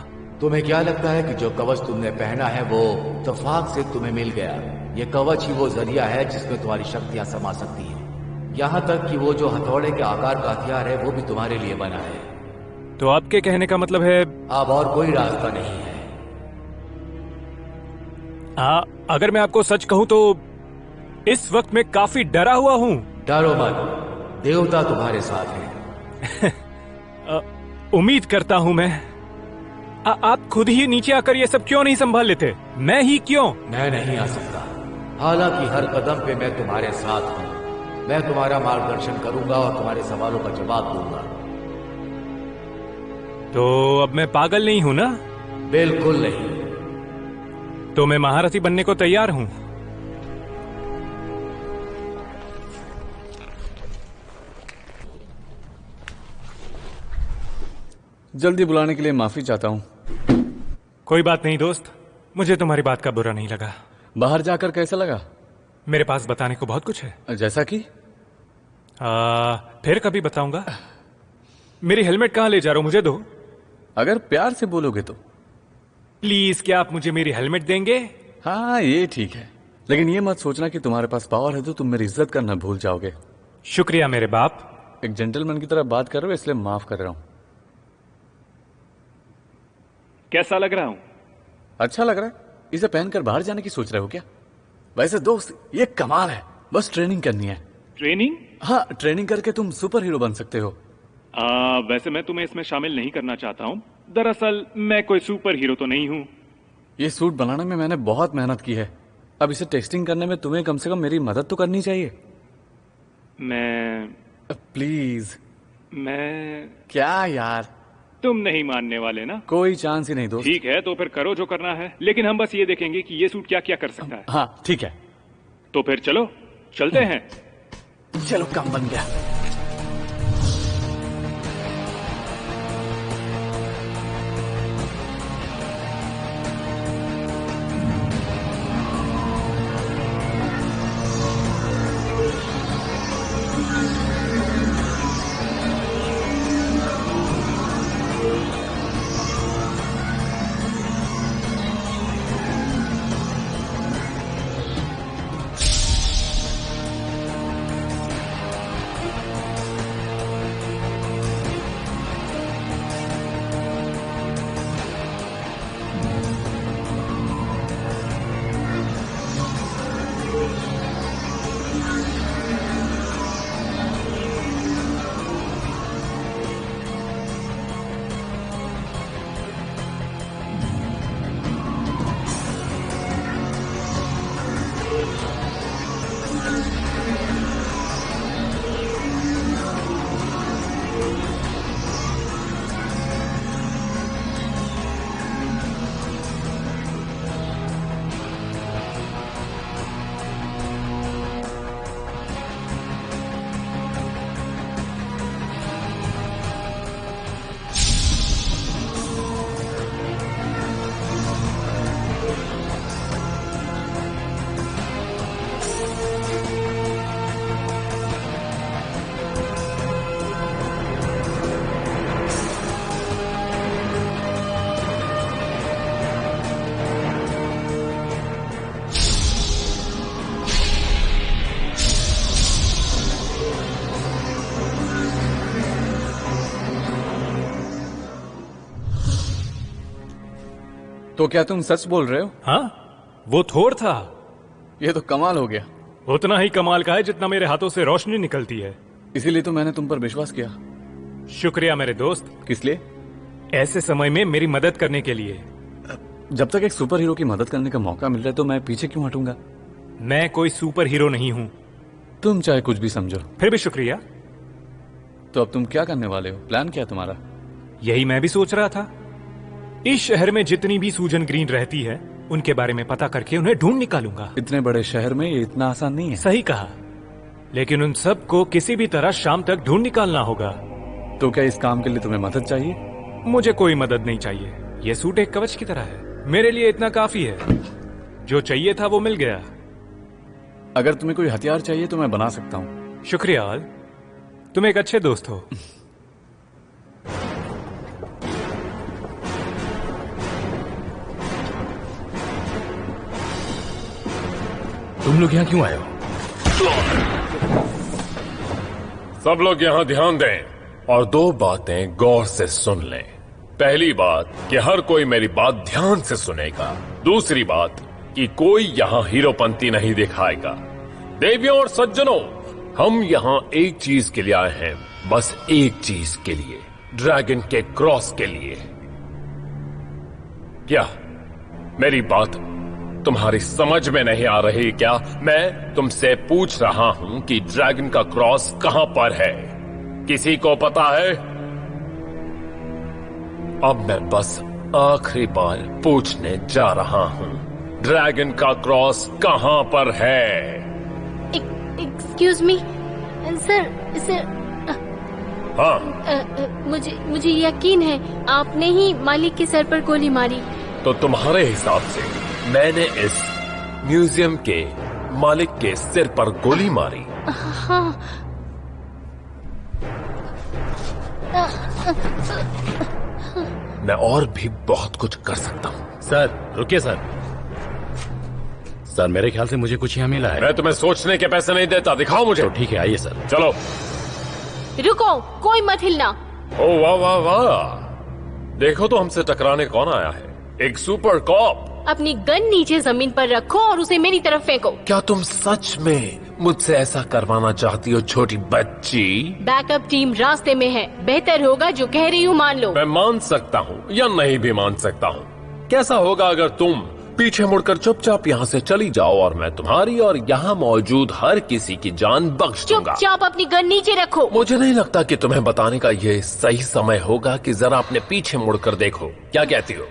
तुम्हें क्या लगता है कि जो कवच तुमने पहना है वो इत्तेफाक से तुम्हें मिल गया? ये कवच ही वो जरिया है जिसमें तुम्हारी शक्तियां समा सकती हैं। यहाँ तक कि वो जो हथौड़े के आकार का हथियार है वो भी तुम्हारे लिए बना है।
तो आपके कहने का मतलब है
अब और कोई रास्ता नहीं है।
अगर मैं आपको सच कहूं तो इस वक्त मैं काफी डरा हुआ हूं।
डरो मत, देवता तुम्हारे साथ है।
उम्मीद करता हूँ मैं। आप खुद ही नीचे आकर ये सब क्यों नहीं संभाल लेते? मैं ही क्यों?
मैं नहीं आ सकता। हालांकि हर कदम पे मैं तुम्हारे साथ हूँ। मैं तुम्हारा मार्गदर्शन करूंगा और तुम्हारे सवालों का जवाब दूंगा।
तो अब मैं पागल नहीं हूं ना?
बिल्कुल नहीं।
तो मैं महारथी बनने को तैयार हूं।
जल्दी बुलाने के लिए माफी चाहता हूं।
कोई बात नहीं दोस्त, मुझे तुम्हारी बात का बुरा नहीं लगा।
बाहर जाकर कैसा लगा?
मेरे पास बताने को बहुत कुछ है।
जैसा कि?
फिर कभी बताऊंगा। मेरी हेलमेट कहाँ ले जा रहा हूं, मुझे दो।
अगर प्यार से बोलोगे तो।
प्लीज, क्या आप मुझे मेरी हेलमेट देंगे?
हाँ, ये ठीक है, लेकिन ये मत सोचना कि तुम्हारे पास पावर है तो तुम मेरी इज्जत करना भूल जाओगे।
शुक्रिया मेरे बाप।
एक जेंटलमैन की तरह बात कर रहे हो, इसलिए माफ कर रहा हूं।
कैसा लग रहा हूं?
अच्छा लग रहा है। इसे पहनकर बाहर जाने की सोच रहे हो क्या? वैसे दोस्त, ये कमाल है। बस ट्रेनिंग करनी है।
ट्रेनिंग?
हाँ, ट्रेनिंग करके तुम सुपर हीरो बन सकते हो।
वैसे मैं तुम्हें इसमें शामिल नहीं करना चाहता हूँ। दरअसल मैं कोई सुपर हीरो तो नहीं हूँ।
ये सूट बनाने में मैंने बहुत मेहनत की है। अब इसे टेस्टिंग करने में तुम्हें कम से कम मेरी मदद तो करनी चाहिए। प्लीज। क्या यार,
तुम नहीं मानने वाले ना?
कोई चांस ही नहीं दोस्त।
ठीक है, तो फिर करो जो करना है, लेकिन हम बस ये देखेंगे कि ये सूट क्या क्या कर सकता है।
हाँ ठीक है।
तो फिर चलो, चलते हैं।
चलो, काम बन गया। तो क्या तुम सच बोल रहे हो?
हाँ, वो थोर था।
ये तो कमाल हो गया।
उतना ही कमाल का है जितना मेरे हाथों से रोशनी निकलती है।
इसीलिए तो मैंने तुम पर विश्वास किया।
शुक्रिया मेरे दोस्त।
किस लिए?
ऐसे समय में मेरी मदद करने के लिए।
जब तक एक सुपर हीरो की मदद करने का मौका मिल रहा है तो मैं पीछे क्यों हटूंगा?
मैं कोई सुपर हीरो नहीं हूँ।
तुम चाहे कुछ भी समझो।
फिर भी शुक्रिया।
तो अब तुम क्या करने वाले हो? प्लान क्या है तुम्हारा?
यही मैं भी सोच रहा था। इस शहर में जितनी भी सूजन ग्रीन रहती है उनके बारे में पता करके उन्हें ढूंढ निकालूंगा।
इतने बड़े शहर में ये इतना आसान नहीं है।
सही कहा, लेकिन उन सबको किसी भी तरह शाम तक ढूंढ निकालना होगा।
तो क्या इस काम के लिए तुम्हें मदद चाहिए?
मुझे कोई मदद नहीं चाहिए। यह सूट एक कवच की तरह है, मेरे लिए इतना काफी है। जो चाहिए था वो मिल गया।
अगर तुम्हें कोई हथियार चाहिए तो मैं बना सकता हूँ।
शुक्रिया आल, तुम एक अच्छे दोस्त हो।
तुम लोग यहाँ क्यों आए हो?
सब लोग यहाँ ध्यान दें और दो बातें गौर से सुन लें। पहली बात कि हर कोई मेरी बात ध्यान से सुनेगा। दूसरी बात कि कोई यहाँ हीरोपंती नहीं दिखाएगा। देवियों और सज्जनों, हम यहाँ एक चीज के लिए आए हैं, बस एक चीज के लिए। ड्रैगन के क्रॉस के लिए। क्या मेरी बात तुम्हारी समझ में नहीं आ रही क्या? मैं तुमसे पूछ रहा हूं कि ड्रैगन का क्रॉस कहां पर है? किसी को पता है? अब मैं बस आखिरी बार पूछने जा रहा हूं, ड्रैगन का क्रॉस कहां पर है?
Excuse me sir.
हाँ,
मुझे यकीन है आपने ही मालिक के सर पर गोली मारी।
तो तुम्हारे हिसाब से मैंने इस म्यूजियम के मालिक के सिर पर गोली मारी?
हाँ।
मैं और भी बहुत कुछ कर सकता हूँ।
सर रुकिए सर। सर मेरे ख्याल से मुझे कुछ यहाँ मिला है।
मैं तुम्हें सोचने के पैसे नहीं देता, दिखाओ मुझे।
तो ठीक है, आइए सर।
चलो।
रुको, कोई मत हिलना।
ओ वाह वाह वाह, देखो तो हमसे टकराने कौन आया है, एक सुपर कॉप।
अपनी गन नीचे जमीन पर रखो और उसे मेरी तरफ फेंको।
क्या तुम सच में मुझसे ऐसा करवाना चाहती हो छोटी बच्ची?
बैकअप टीम रास्ते में है, बेहतर होगा जो कह रही हूँ मान लो।
मैं मान सकता हूँ या नहीं भी मान सकता हूँ। कैसा होगा अगर तुम पीछे मुड़कर चुपचाप यहाँ से चली जाओ और मैं तुम्हारी और यहाँ मौजूद हर किसी की जान बख्श दूंगा।
चुपचाप अपनी गन नीचे रखो।
मुझे नहीं लगता कि तुम्हें बताने का ये सही समय होगा कि जरा अपने पीछे मुड़कर देखो। क्या कहती हो?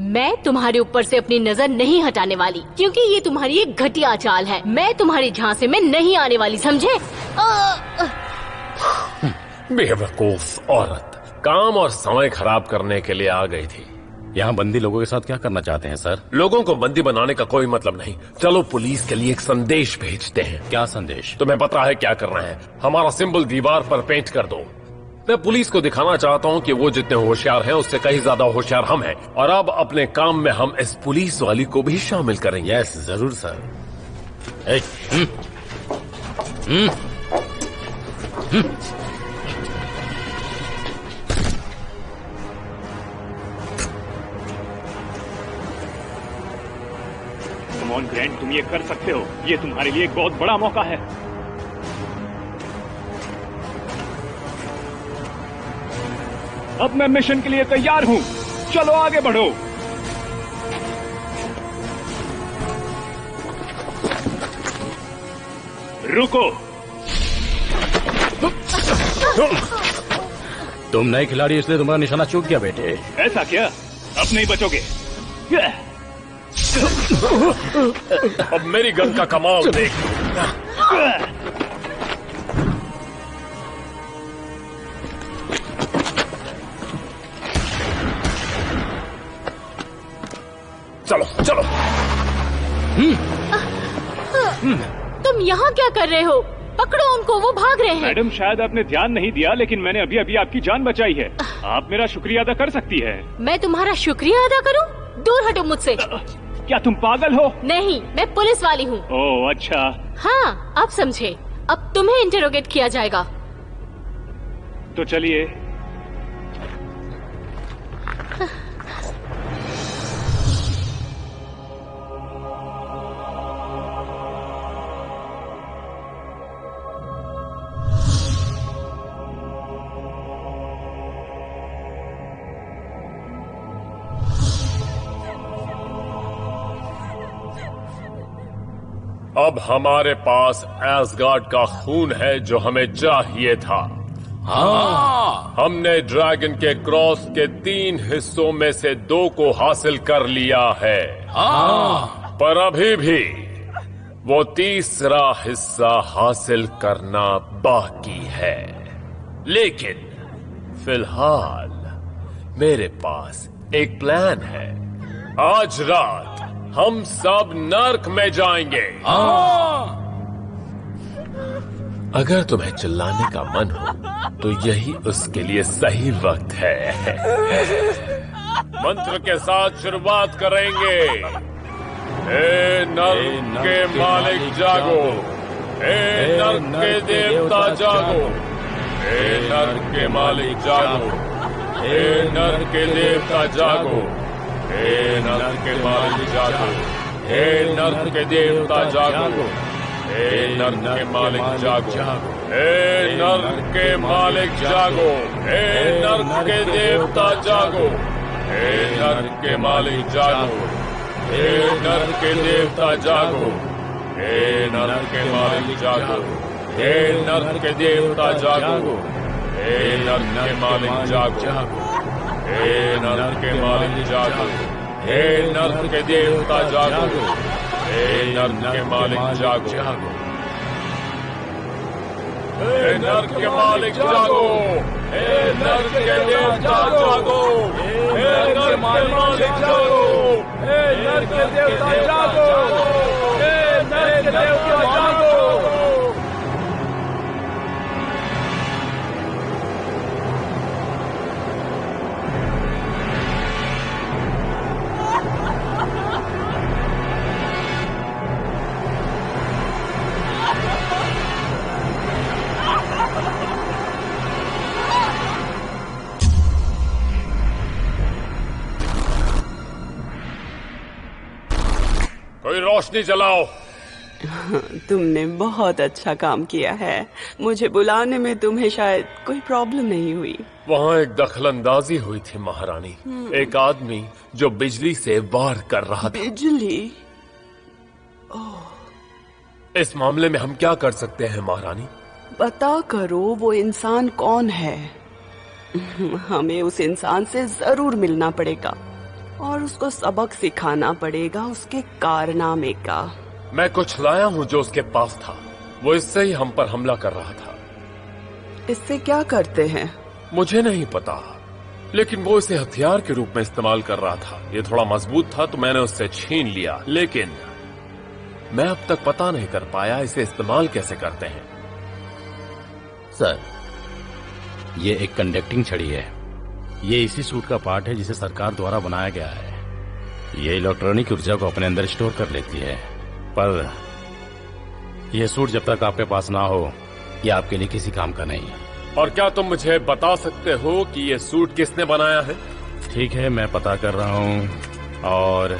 मैं तुम्हारे ऊपर से अपनी नजर नहीं हटाने वाली, क्योंकि ये तुम्हारी एक घटिया चाल है। मैं तुम्हारे झांसे में नहीं आने वाली, समझे?
बेवकूफ औरत, काम और समय खराब करने के लिए आ गई थी।
यहाँ बंदी लोगों के साथ क्या करना चाहते हैं सर?
लोगों को बंदी बनाने का कोई मतलब नहीं। चलो पुलिस के लिए एक संदेश भेजते हैं।
क्या संदेश?
तुम्हें पता है क्या करना है? हमारा सिंबल दीवार पर पेंट कर दो। मैं पुलिस को दिखाना चाहता हूँ कि वो जितने होशियार हैं उससे कहीं ज्यादा होशियार हम हैं, और अब अपने काम में हम इस पुलिस वाली को भी शामिल करेंगे।
यस जरूर सर।
कमॉन ग्रैंड, तुम ये कर सकते हो। ये तुम्हारे लिए एक बहुत बड़ा मौका है। अब मैं मिशन के लिए तैयार हूं। चलो आगे बढ़ो। रुको।
तुम नए खिलाड़ी इसलिए तुम्हारा निशाना चूक गया बेटे।
ऐसा क्या? अब नहीं बचोगे।
अब मेरी गन का कमाल देख। चलो चलो।
तुम यहाँ क्या कर रहे हो? पकड़ो उनको, वो भाग रहे हैं।
मैडम शायद आपने ध्यान नहीं दिया, लेकिन मैंने अभी अभी आपकी जान बचाई है। आप मेरा शुक्रिया अदा कर सकती है।
मैं तुम्हारा शुक्रिया अदा करूं? दूर हटो मुझसे।
क्या तुम पागल हो?
नहीं, मैं पुलिस वाली हूँ।
ओह अच्छा।
हाँ, अब समझे। अब तुम्हें इंटरोगेट किया जाएगा।
तो चलिए।
अब हमारे पास एसगार्ड का खून है जो हमें चाहिए था।
हाँ।
हमने ड्रैगन के क्रॉस के 3 हिस्सों में से 2 को हासिल कर लिया है।
हाँ।
पर अभी भी वो तीसरा हिस्सा हासिल करना बाकी है। लेकिन फिलहाल मेरे पास एक प्लान है। आज रात हम सब नर्क में जाएंगे। अगर तुम्हें चिल्लाने का मन हो तो यही उसके लिए सही वक्त है। मंत्र के साथ शुरुआत करेंगे। ए नर्क के मालिक जागो, ए नर्क के देवता जागो, ए नर्क के मालिक जागो, ए नर्क के देवता जागो, ए नर्क के मालिक जागो, हे नर्क के देवता जागो, हे नर्क के मालिक जागो, हे नर्क के मालिक जागो, हे नर्क के देवता जागो, हे नर्क के मालिक जागो, हे नर्क के देवता जागो, हे नर्क के मालिक जागो, हे नर्क के देवता जागो, हे नर्क के मालिक जागो, हे नर्क के मालिक जागो, हे नर्क के देवता जागो, हे नर्क के मालिक जागो, हे नर्क के मालिक जागो, हे नर्क के देवता जागो, हे नर्क के मालिक जागो, हे नर्क के देवता जागो, हे नर्क के देवता जागो। कोई रोशनी जलाओ।
तुमने बहुत अच्छा काम किया है। मुझे बुलाने में तुम्हें शायद कोई प्रॉब्लम नहीं हुई।
वहाँ एक दखलंदाजी हुई थी महारानी। एक आदमी जो बिजली से वार कर रहा था।
बिजली?
इस मामले में हम क्या कर सकते हैं महारानी?
पता करो वो इंसान कौन है। हमें उस इंसान से जरूर मिलना पड़ेगा और उसको सबक सिखाना पड़ेगा उसके कारनामे का।
मैं कुछ लाया हूँ जो उसके पास था। वो इससे ही हम पर हमला कर रहा था।
इससे क्या करते हैं?
मुझे नहीं पता, लेकिन वो इसे हथियार के रूप में इस्तेमाल कर रहा था। ये थोड़ा मजबूत था तो मैंने उससे छीन लिया, लेकिन मैं अब तक पता नहीं कर पाया इसे इस्तेमाल कैसे करते हैं।
सर, ये एक कंडक्टिंग छड़ी है। ये इसी सूट का पार्ट है जिसे सरकार द्वारा बनाया गया है। ये इलेक्ट्रॉनिक ऊर्जा को अपने अंदर स्टोर कर लेती है, पर यह सूट जब तक आपके पास ना हो, ये आपके लिए किसी काम का नहीं है।
और क्या तुम मुझे बता सकते हो कि ये सूट किसने बनाया है?
ठीक है, मैं पता कर रहा हूँ और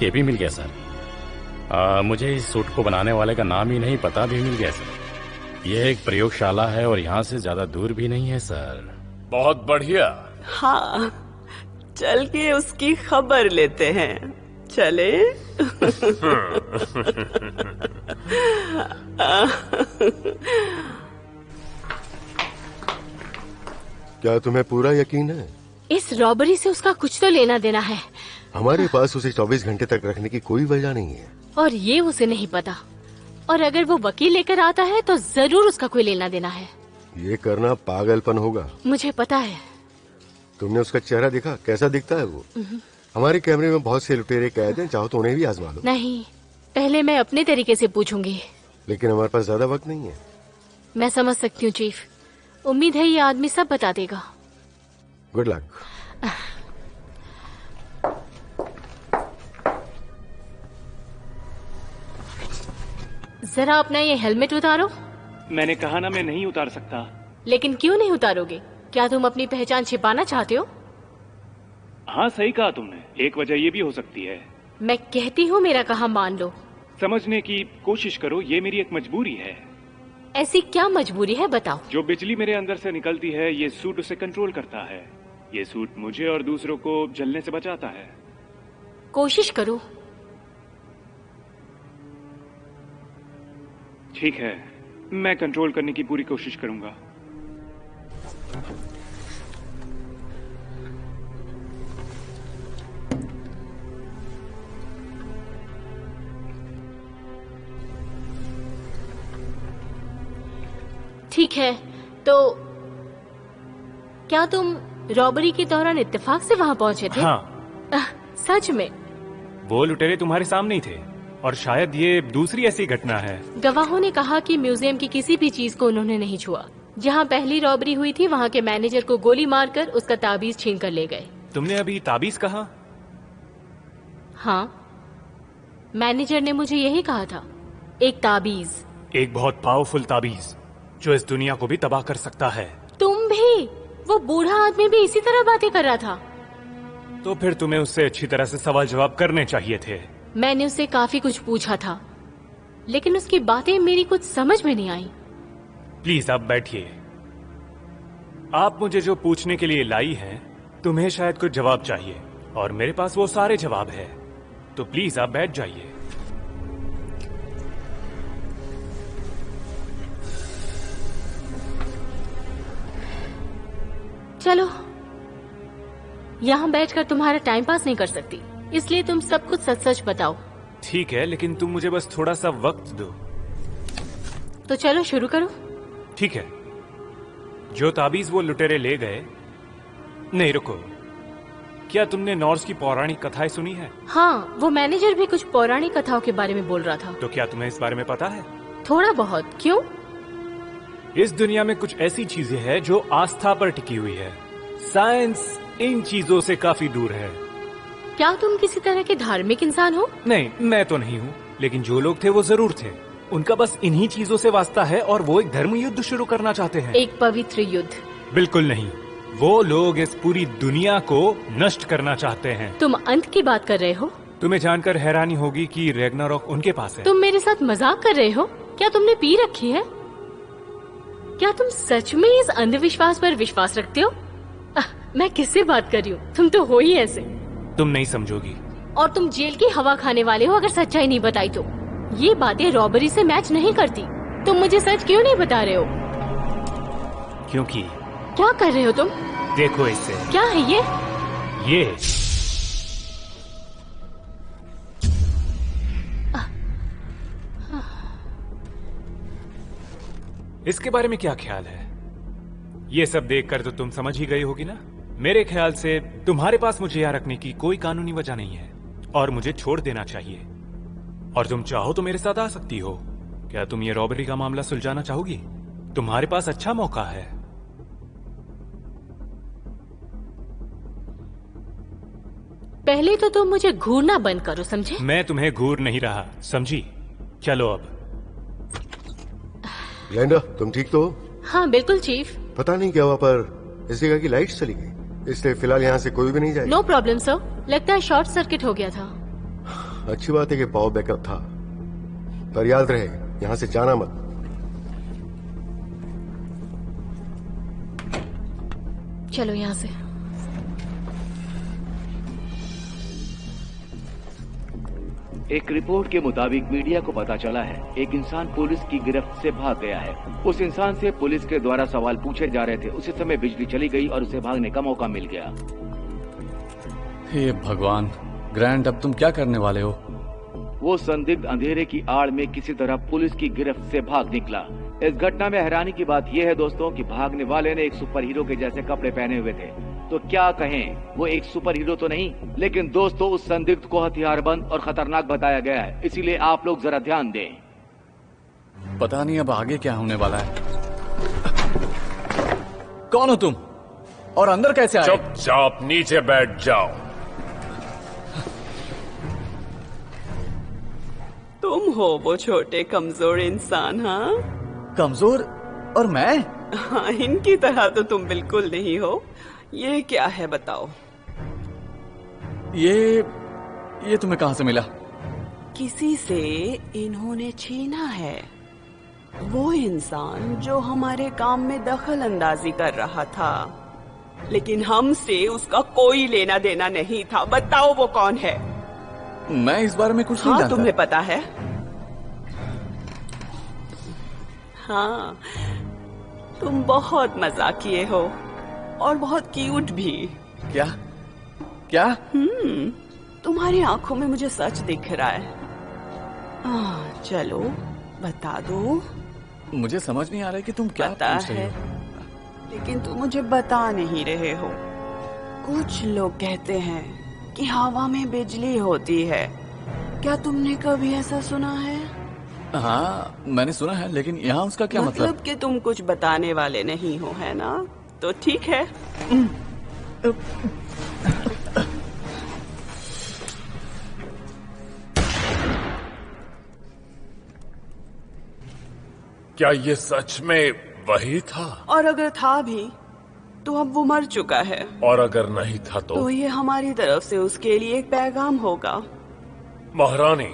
ये भी मिल गया सर। मुझे इस सूट को बनाने वाले का नाम ही नहीं पता भी मिल गया सर। यह एक प्रयोगशाला है और यहाँ से ज्यादा दूर भी नहीं है सर।
बहुत बढ़िया।
हाँ, चल के उसकी खबर लेते हैं। चले?
क्या तुम्हें पूरा यकीन है?
इस रॉबरी से उसका कुछ तो लेना देना है।
हमारे पास उसे 24 घंटे तक रखने की कोई वजह नहीं है।
और ये उसे नहीं पता। और अगर वो वकील लेकर आता है तो जरूर उसका कोई लेना देना है।
ये करना पागलपन होगा।
मुझे पता है।
तुमने उसका चेहरा देखा? कैसा दिखता है वो? हमारे कैमरे में बहुत से लुटेरे कैद हैं, चाहो तो उन्हें भी आजमा लो।
नहीं, पहले मैं अपने तरीके से पूछूंगी।
लेकिन हमारे पास ज्यादा वक्त नहीं है।
मैं समझ सकती हूँ चीफ। उम्मीद है ये आदमी सब बता देगा।
Good luck.
जरा अपना ये हेलमेट उतारो।
मैंने कहा ना मैं नहीं उतार सकता।
लेकिन क्यों नहीं उतारोगे? क्या तुम अपनी पहचान छिपाना चाहते हो?
हाँ, सही कहा तुमने। एक वजह ये भी हो सकती है।
मैं कहती हूँ मेरा कहा मान लो।
समझने की कोशिश करो, ये मेरी एक मजबूरी है।
ऐसी क्या मजबूरी है बताओ?
जो बिजली मेरे अंदर से निकलती है, ये सूट उसे कंट्रोल करता है। ये सूट मुझे और दूसरों को जलने से बचाता है।
कोशिश करो।
ठीक है, मैं कंट्रोल करने की पूरी कोशिश करूंगा।
ठीक है, तो क्या तुम रॉबरी के दौरान इत्तेफाक से वहाँ पहुँचे थे?
हाँ।
सच में?
वो लुटेरे तुम्हारे सामने ही थे और शायद ये दूसरी ऐसी घटना है।
गवाहों ने कहा कि म्यूजियम की किसी भी चीज को उन्होंने नहीं छुआ। जहाँ पहली रॉबरी हुई थी वहाँ के मैनेजर को गोली मारकर उसका ताबीज छीन कर ले गए।
तुमने अभी ताबीज कहा?
हाँ, मैनेजर ने मुझे यही कहा था। एक ताबीज,
एक बहुत पावरफुल ताबीज जो इस दुनिया को भी तबाह कर सकता है।
तुम भी? वो बूढ़ा आदमी भी इसी तरह बातें कर रहा था।
तो फिर तुम्हें उससे अच्छी तरह से सवाल जवाब करने चाहिए थे।
मैंने उससे काफी कुछ पूछा था, लेकिन उसकी बातें मेरी कुछ समझ में नहीं आई।
प्लीज आप बैठिए। आप मुझे जो पूछने के लिए लाई हैं, तुम्हें शायद कुछ जवाब चाहिए और मेरे पास वो सारे जवाब है। तो प्लीज आप बैठ जाइए।
चलो, यहाँ बैठकर तुम्हारा टाइम पास नहीं कर सकती, इसलिए तुम सब कुछ सच सच बताओ।
ठीक है, लेकिन तुम मुझे बस थोड़ा सा वक्त दो।
तो चलो शुरू करो।
ठीक है। जो ताबीज वो लुटेरे ले गए, नहीं रुको, क्या तुमने नॉर्स की पौराणिक कथाएं सुनी है?
हाँ, वो मैनेजर भी कुछ पौराणिक कथाओं के बारे में बोल रहा था।
तो क्या तुम्हें इस बारे में पता है?
थोड़ा बहुत। क्यों?
इस दुनिया में कुछ ऐसी चीजें हैं जो आस्था पर टिकी हुई है। साइंस इन चीजों से काफी दूर है।
क्या तुम किसी तरह के धार्मिक इंसान हो?
नहीं, मैं तो नहीं हूँ, लेकिन जो लोग थे वो जरूर थे। उनका बस इन्हीं चीजों से वास्ता है और वो एक धर्म युद्ध शुरू करना चाहते हैं।
एक पवित्र युद्ध?
बिल्कुल नहीं, वो लोग इस पूरी दुनिया को नष्ट करना चाहते हैं।
तुम अंत की बात कर रहे हो?
तुम्हें जानकर हैरानी होगी कि रैग्नारॉक उनके पास है।
तुम मेरे साथ मजाक कर रहे हो? क्या तुमने पी रखी है? क्या तुम सच में इस अंधविश्वास पर विश्वास रखते हो? मैं किससे बात कर रही हूँ? तुम तो हो ही ऐसे।
तुम नहीं समझोगी।
और तुम जेल की हवा खाने वाले हो अगर सच्चाई नहीं बताई तो। ये बातें रॉबरी से मैच नहीं करती। तुम मुझे सच क्यों नहीं बता रहे हो?
क्योंकि
क्या कर रहे हो तुम?
देखो इससे।
क्या है ये?
इसके बारे में क्या ख्याल है? ये सब देखकर तो तुम समझ ही गई होगी ना। मेरे ख्याल से तुम्हारे पास मुझे यहाँ रखने की कोई कानूनी वजह नहीं है और मुझे छोड़ देना चाहिए। और तुम चाहो तो मेरे साथ आ सकती हो। क्या तुम ये रॉबरी का मामला सुलझाना चाहोगी? तुम्हारे पास अच्छा मौका है।
पहले तो तुम मुझे घूरना बंद करो, समझे?
मैं तुम्हें घूर नहीं रहा, समझी? चलो अब।
ग्लेंडा, तुम ठीक तो हो?
हाँ बिल्कुल चीफ।
पता नहीं क्या हुआ पर इस जगह की लाइट्स चली गई, इसलिए फिलहाल यहाँ से कोई भी नहीं जाएगा।
नो प्रॉब्लम सर, लगता है शॉर्ट सर्किट हो गया था।
अच्छी बात है कि पावर बैकअप था, पर याद रहे यहाँ से जाना मत।
चलो यहाँ से।
एक रिपोर्ट के मुताबिक मीडिया को पता चला है एक इंसान पुलिस की गिरफ्त से भाग गया है। उस इंसान से पुलिस के द्वारा सवाल पूछे जा रहे थे। उसी समय बिजली चली गई और उसे भागने का मौका मिल गया।
हे भगवान, ग्रैंड, अब तुम क्या करने वाले हो?
वो संदिग्ध अंधेरे की आड़ में किसी तरह पुलिस की गिरफ्त से भाग निकला। इस घटना में हैरानी की बात यह है दोस्तों कि भागने वाले ने एक सुपर हीरो के जैसे कपड़े पहने हुए थे। तो क्या कहें, वो एक सुपर हीरो तो नहीं, लेकिन दोस्तों उस संदिग्ध को हथियारबंद और खतरनाक बताया गया है। इसीलिए आप लोग जरा ध्यान दें।
पता नहीं अब आगे क्या होने वाला है। कौन हो तुम और अंदर कैसे आए?
चुपचाप नीचे बैठ जाओ।
तुम हो वो छोटे कमजोर इंसान? हाँ,
कमजोर? और मैं?
हाँ, इनकी तरह तो तुम बिल्कुल नहीं हो। ये क्या है बताओ?
ये तुम्हें कहाँ से मिला?
किसी से इन्होंने छीना है। वो इंसान जो हमारे काम में दखल अंदाजी कर रहा था, लेकिन हमसे उसका कोई लेना देना नहीं था। बताओ वो कौन है?
मैं इस बारे में कुछ नहीं जानता।
तुम्हें पता है? हाँ, तुम बहुत मजाकिये हो और बहुत क्यूट भी।
क्या? क्या?
तुम्हारी आंखों में मुझे सच दिख रहा है। चलो बता दो।
मुझे समझ नहीं आ रहा है कि तुम क्या पूछ रही हो।
लेकिन तुम मुझे बता नहीं रहे हो। कुछ लोग कहते हैं कि हवा में बिजली होती है। क्या तुमने कभी ऐसा सुना है?
हाँ, मैंने सुना है, लेकिन यहाँ उसका क्या मतलब?
कि तुम कुछ बताने वाले नहीं हो, है ना? तो ठीक है।
क्या ये सच में वही था?
और अगर था भी तो अब वो मर चुका है।
और अगर नहीं था तो
ये हमारी तरफ से उसके लिए एक पैगाम होगा।
महारानी,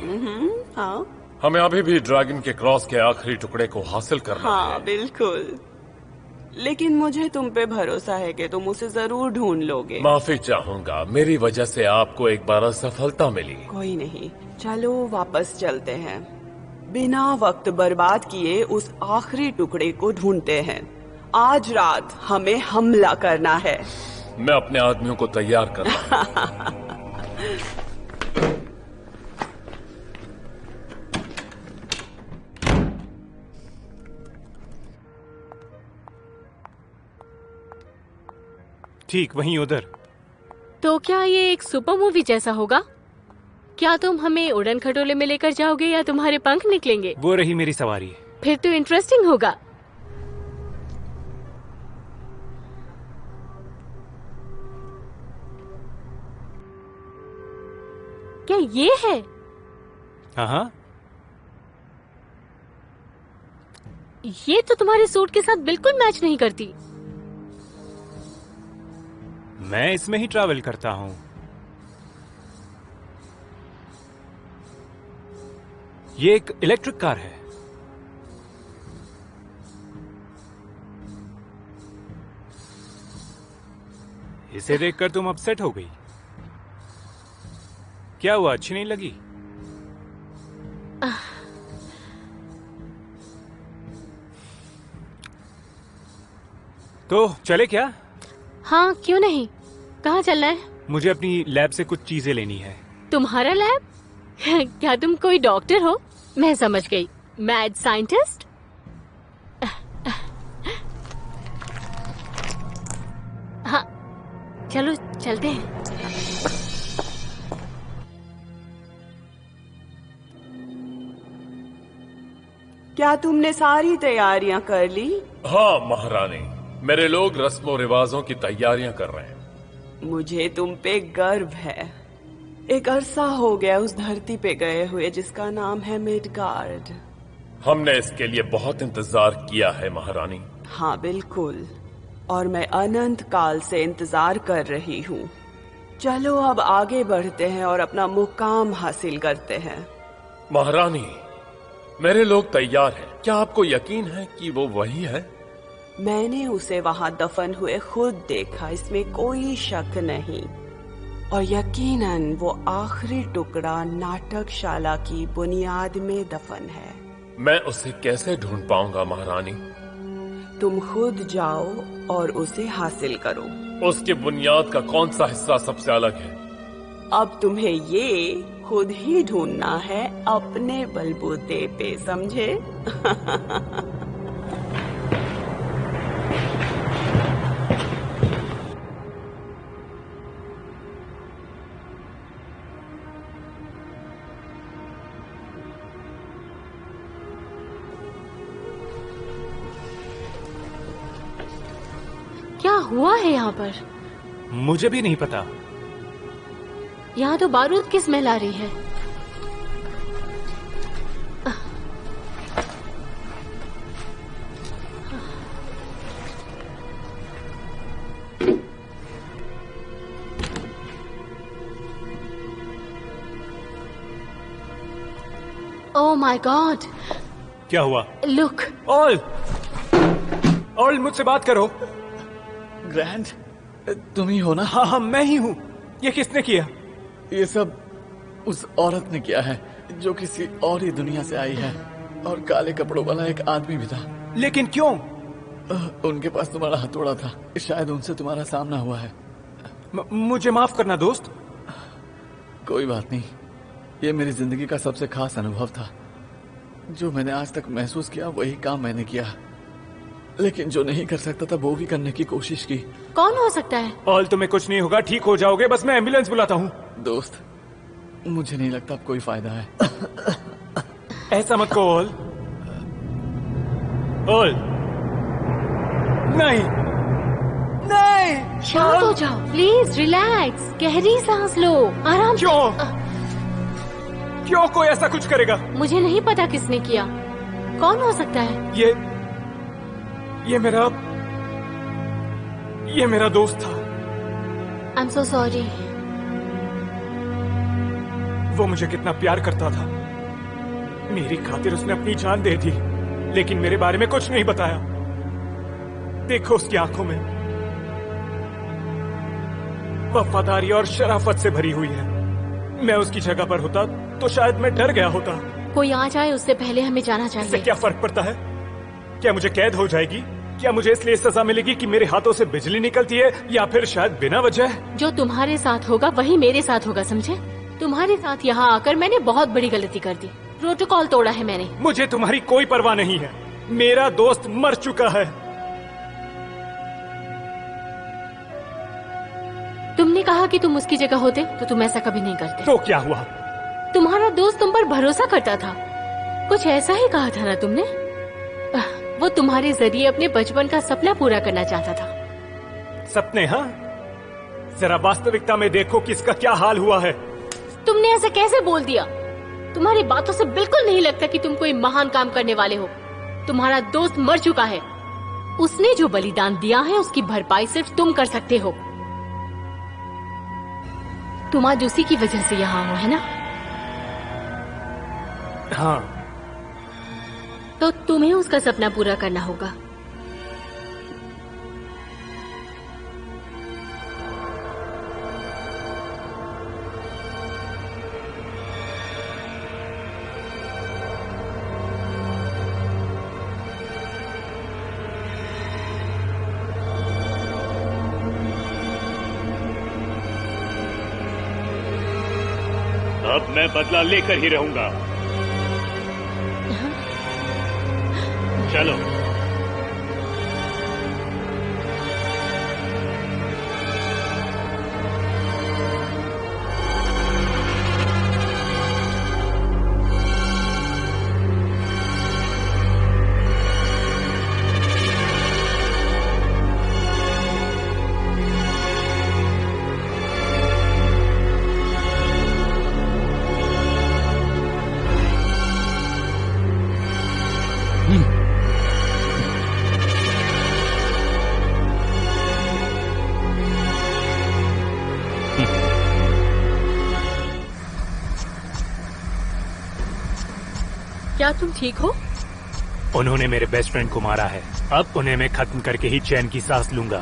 हाँ,
हमें अभी भी ड्रैगन के क्रॉस के आखिरी टुकड़े को हासिल करना
हाँ
है।
बिल्कुल, लेकिन मुझे तुम पे भरोसा है कि तुम उसे जरूर ढूंढ लोगे।
माफी चाहूंगा, मेरी वजह से आपको एक बार असफलता मिली।
कोई नहीं, चलो वापस चलते हैं। बिना वक्त बर्बाद किए उस आखिरी टुकड़े को ढूंढते हैं। आज रात हमें हमला करना है।
मैं अपने आदमियों को तैयार कर रहा हूं।
ठीक वहीं उधर।
तो क्या ये एक सुपर मूवी जैसा होगा? क्या तुम हमें उड़न खटोले में लेकर जाओगे या तुम्हारे पंख निकलेंगे?
वो रही मेरी सवारी।
फिर तो इंटरेस्टिंग होगा। क्या ये है?
हाँ,
ये तो तुम्हारे सूट के साथ बिल्कुल मैच नहीं करती।
मैं इसमें ही ट्रैवल करता हूँ। ये एक इलेक्ट्रिक कार है। इसे देखकर तुम अपसेट हो गई। क्या हुआ, अच्छी नहीं लगी? तो चले क्या?
हाँ क्यों नहीं, कहाँ चलना है?
मुझे अपनी लैब से कुछ चीजें लेनी है।
तुम्हारा लैब? क्या तुम कोई डॉक्टर हो? मैं समझ गई, मैड साइंटिस्ट। हाँ चलो चलते हैं।
क्या तुमने सारी तैयारियां कर ली?
हाँ महारानी, मेरे लोग रस्मों रिवाजों की तैयारियां कर रहे हैं।
मुझे तुम पे गर्व है। एक अरसा हो गया उस धरती पे गए हुए जिसका नाम है मिडगार्ड।
हमने इसके लिए बहुत इंतजार किया है महारानी।
हाँ बिल्कुल, और मैं अनंत काल से इंतजार कर रही हूँ। चलो अब आगे बढ़ते हैं और अपना मुकाम हासिल करते हैं।
महारानी, मेरे लोग तैयार हैं। क्या आपको यकीन है कि वो वही है?
मैंने उसे वहां दफन हुए खुद देखा, इसमें कोई शक नहीं। और यकीनन वो आखिरी टुकड़ा नाटकशाला की बुनियाद में दफन है।
मैं उसे कैसे ढूंढ पाऊंगा महारानी?
तुम खुद जाओ और उसे हासिल करो।
उसकी बुनियाद का कौन सा हिस्सा सबसे अलग है?
अब तुम्हें ये खुद ही ढूंढना है, अपने बलबूते पे, समझे?
क्या हुआ है यहाँ पर?
मुझे भी नहीं पता।
यहाँ तो बारूद की स्मेल आ रही है। Oh my God!
क्या हुआ?
लुक।
ऑल मुझसे बात करो।
ग्रैंड, तुम ही हो ना?
हाँ हाँ मैं ही हूँ। ये किसने किया?
ये सब उस औरत ने किया है जो किसी और ही दुनिया से आई है, और काले कपड़ों वाला एक आदमी भी था।
लेकिन क्यों?
उनके पास तुम्हारा हथौड़ा था, शायद उनसे तुम्हारा सामना हुआ है।
मुझे माफ करना दोस्त।
कोई बात नहीं, ये मेरी जिंदगी का सबसे खास अनुभव था। जो मैंने आज तक महसूस किया वही काम मैंने किया, लेकिन जो नहीं कर सकता था वो भी करने की कोशिश की।
कौन हो सकता है?
ऑल तुम्हें कुछ नहीं होगा, ठीक हो जाओगे, बस मैं एम्बुलेंस बुलाता हूँ।
दोस्त, मुझे नहीं लगता अब कोई फायदा है।
ऐसा मत कहो ऑल। ऑल नहीं नहीं,
शांत हो जाओ प्लीज, रिलैक्स, गहरी सांस लो, आराम।
क्यों कोई ऐसा कुछ करेगा?
मुझे नहीं पता किसने किया। कौन हो सकता है?
ये मेरा दोस्त था।
I am so sorry.
वो मुझे कितना प्यार करता था। मेरी खातिर उसने अपनी जान दे दी, लेकिन मेरे बारे में कुछ नहीं बताया। देखो उसकी आंखों में वफादारी और शराफत से भरी हुई है। मैं उसकी जगह पर होता तो शायद मैं डर गया होता।
कोई आ जाए उससे पहले हमें जाना चाहिए।
इससे क्या फर्क पड़ता है? क्या मुझे कैद हो जाएगी? क्या मुझे इसलिए सजा मिलेगी कि मेरे हाथों से बिजली निकलती है, या फिर शायद बिना वजह?
जो तुम्हारे साथ होगा वही मेरे साथ होगा, समझे? तुम्हारे साथ यहाँ आकर मैंने बहुत बड़ी गलती कर दी। प्रोटोकॉल तोड़ा है मैंने।
मुझे तुम्हारी कोई परवाह नहीं है। मेरा दोस्त मर चुका है।
तुमने कहा कि तुम उसकी जगह होते तो तुम ऐसा कभी नहीं करते।
तो क्या हुआ?
तुम्हारा दोस्त तुम पर भरोसा करता था, कुछ ऐसा ही कहा था ना तुमने? वो तुम्हारे जरिए अपने बचपन का सपना पूरा करना चाहता था।
सपने? हाँ, जरा वास्तविकता में देखो कि इसका क्या हाल हुआ है।
तुमने ऐसा कैसे बोल दिया? तुम्हारी बातों से बिल्कुल नहीं लगता कि तुम कोई महान काम करने वाले हो। तुम्हारा दोस्त मर चुका है। उसने जो बलिदान दिया है उसकी भरपाई सिर्फ तुम कर सकते हो। तुम आज उसी की वजह से यहाँ हो, है ना?
हाँ।
तो तुम्हें उसका सपना पूरा करना होगा।
अब मैं बदला लेकर ही रहूंगा। चलो।
क्या तुम ठीक हो?
उन्होंने मेरे बेस्ट फ्रेंड को मारा है। अब उन्हें मैं खत्म करके ही चैन की सांस लूंगा।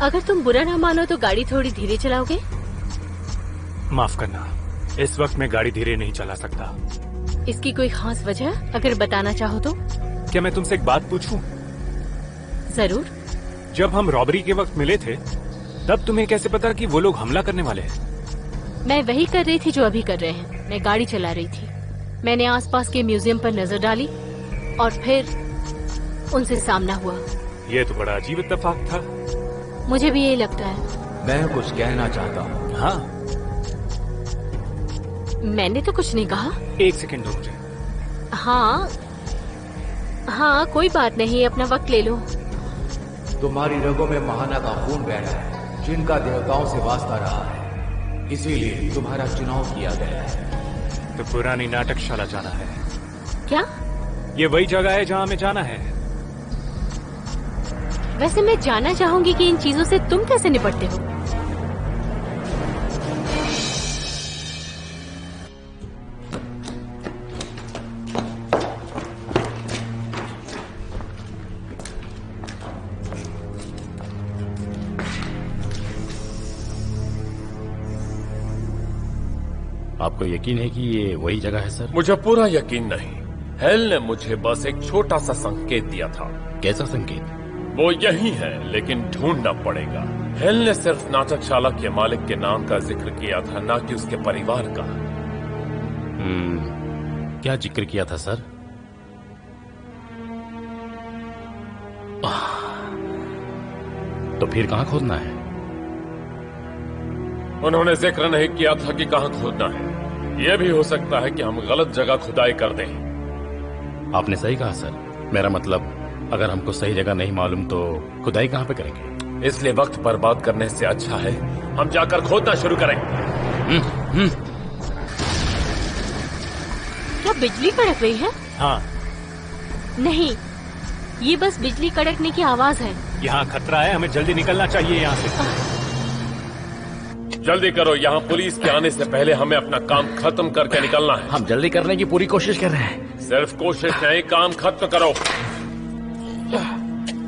अगर तुम बुरा ना मानो तो गाड़ी थोड़ी धीरे चलाओगे?
माफ करना, इस वक्त मैं गाड़ी धीरे नहीं चला सकता।
इसकी कोई खास वजह अगर बताना चाहो तो?
क्या मैं तुमसे एक बात पूछूं?
जरूर।
जब हम रॉबरी के वक्त मिले थे तब तुम्हें कैसे पता कि वो लोग हमला करने वाले हैं?
मैं वही कर रही थी जो अभी कर रहे हैं। मैं गाड़ी चला रही थी। मैंने आसपास के म्यूजियम पर नजर डाली और फिर उनसे सामना हुआ।
ये तो बड़ा अजीब इत्तेफाक था।
मुझे भी यही लगता है।
मैं कुछ कहना चाहता हूँ।
हाँ।
मैंने तो कुछ नहीं कहा।
एक सेकंड दो मुझे।
हाँ हाँ, कोई बात नहीं, अपना वक्त ले लो।
तुम्हारी रगों में महाना का खून बह रहा है, जिनका देवताओं से वास्ता रहा है, इसीलिए तुम्हारा चुनाव किया गया है।
तो पुरानी नाटकशाला जाना है।
क्या?
ये वही जगह है जहाँ हमें जाना है।
वैसे मैं जानना चाहूंगी कि इन चीजों से तुम कैसे निपटते हो?
आपको यकीन है कि ये वही जगह है सर?
मुझे पूरा यकीन नहीं। हेल ने मुझे बस एक छोटा सा संकेत दिया था।
कैसा संकेत?
वो यही है, लेकिन ढूंढना पड़ेगा। हेल ने सिर्फ नाटकशाला के मालिक के नाम का जिक्र किया था, ना कि उसके परिवार का।
क्या जिक्र किया था सर? तो फिर कहाँ खोदना है?
उन्होंने जिक्र नहीं किया था कि कहाँ खोदना है। यह भी हो सकता है कि हम गलत जगह खुदाई कर दें।
आपने सही कहा सर। मेरा मतलब, अगर हमको सही जगह नहीं मालूम तो खुदाई कहाँ पे करेंगे?
इसलिए वक्त बर्बाद करने से अच्छा है हम जाकर खोदना शुरू करें।
क्या बिजली कड़क रही है?
हाँ।
नहीं, ये बस बिजली कड़कने की आवाज है।
यहाँ खतरा है, हमें जल्दी निकलना चाहिए यहाँ से।
जल्दी करो, यहाँ पुलिस के आने से पहले हमें अपना काम खत्म करके निकलना है।
हम जल्दी करने की पूरी कोशिश कर रहे हैं।
सिर्फ कोशिश नहीं, काम खत्म करो।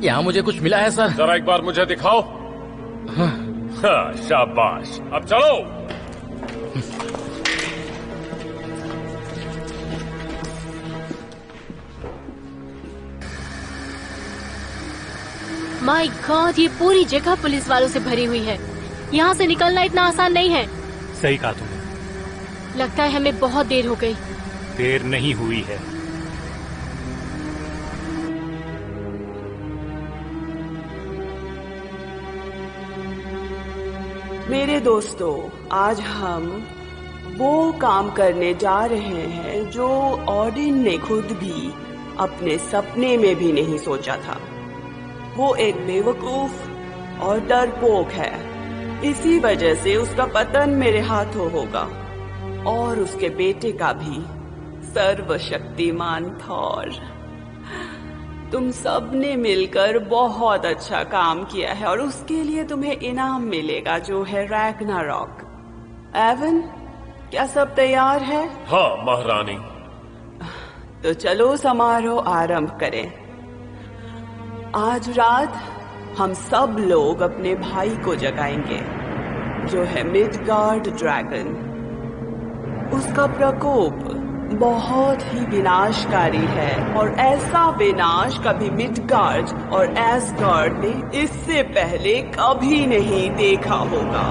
यहाँ मुझे कुछ मिला है सर।
जरा एक बार मुझे दिखाओ। हाँ, शाबाश, अब चलो।
माय गॉड, ये पूरी जगह पुलिस वालों से भरी हुई है। यहाँ से निकलना इतना आसान नहीं है।
सही कहा तुमने।
लगता है हमें बहुत देर हो गई।
देर नहीं हुई है।
मेरे दोस्तों, आज हम वो काम करने जा रहे हैं जो ऑडिन ने खुद भी अपने सपने में भी नहीं सोचा था। वो एक बेवकूफ और डरपोक है। इसी वजह से उसका पतन मेरे हाथों होगा और उसके बेटे का भी, सर्वशक्तिमान थॉर। तुम सब ने मिलकर बहुत अच्छा काम किया है और उसके लिए तुम्हें इनाम मिलेगा जो है रैग्नारॉक। एवन, क्या सब तैयार है?
हाँ महारानी।
तो चलो समारोह आरंभ करें। आज रात हम सब लोग अपने भाई को जगाएंगे जो है मिडगार्ड ड्रैगन। उसका प्रकोप बहुत ही विनाशकारी है और ऐसा विनाश कभी मिडगार्ड और एसगार्ड ने इससे पहले कभी नहीं देखा होगा।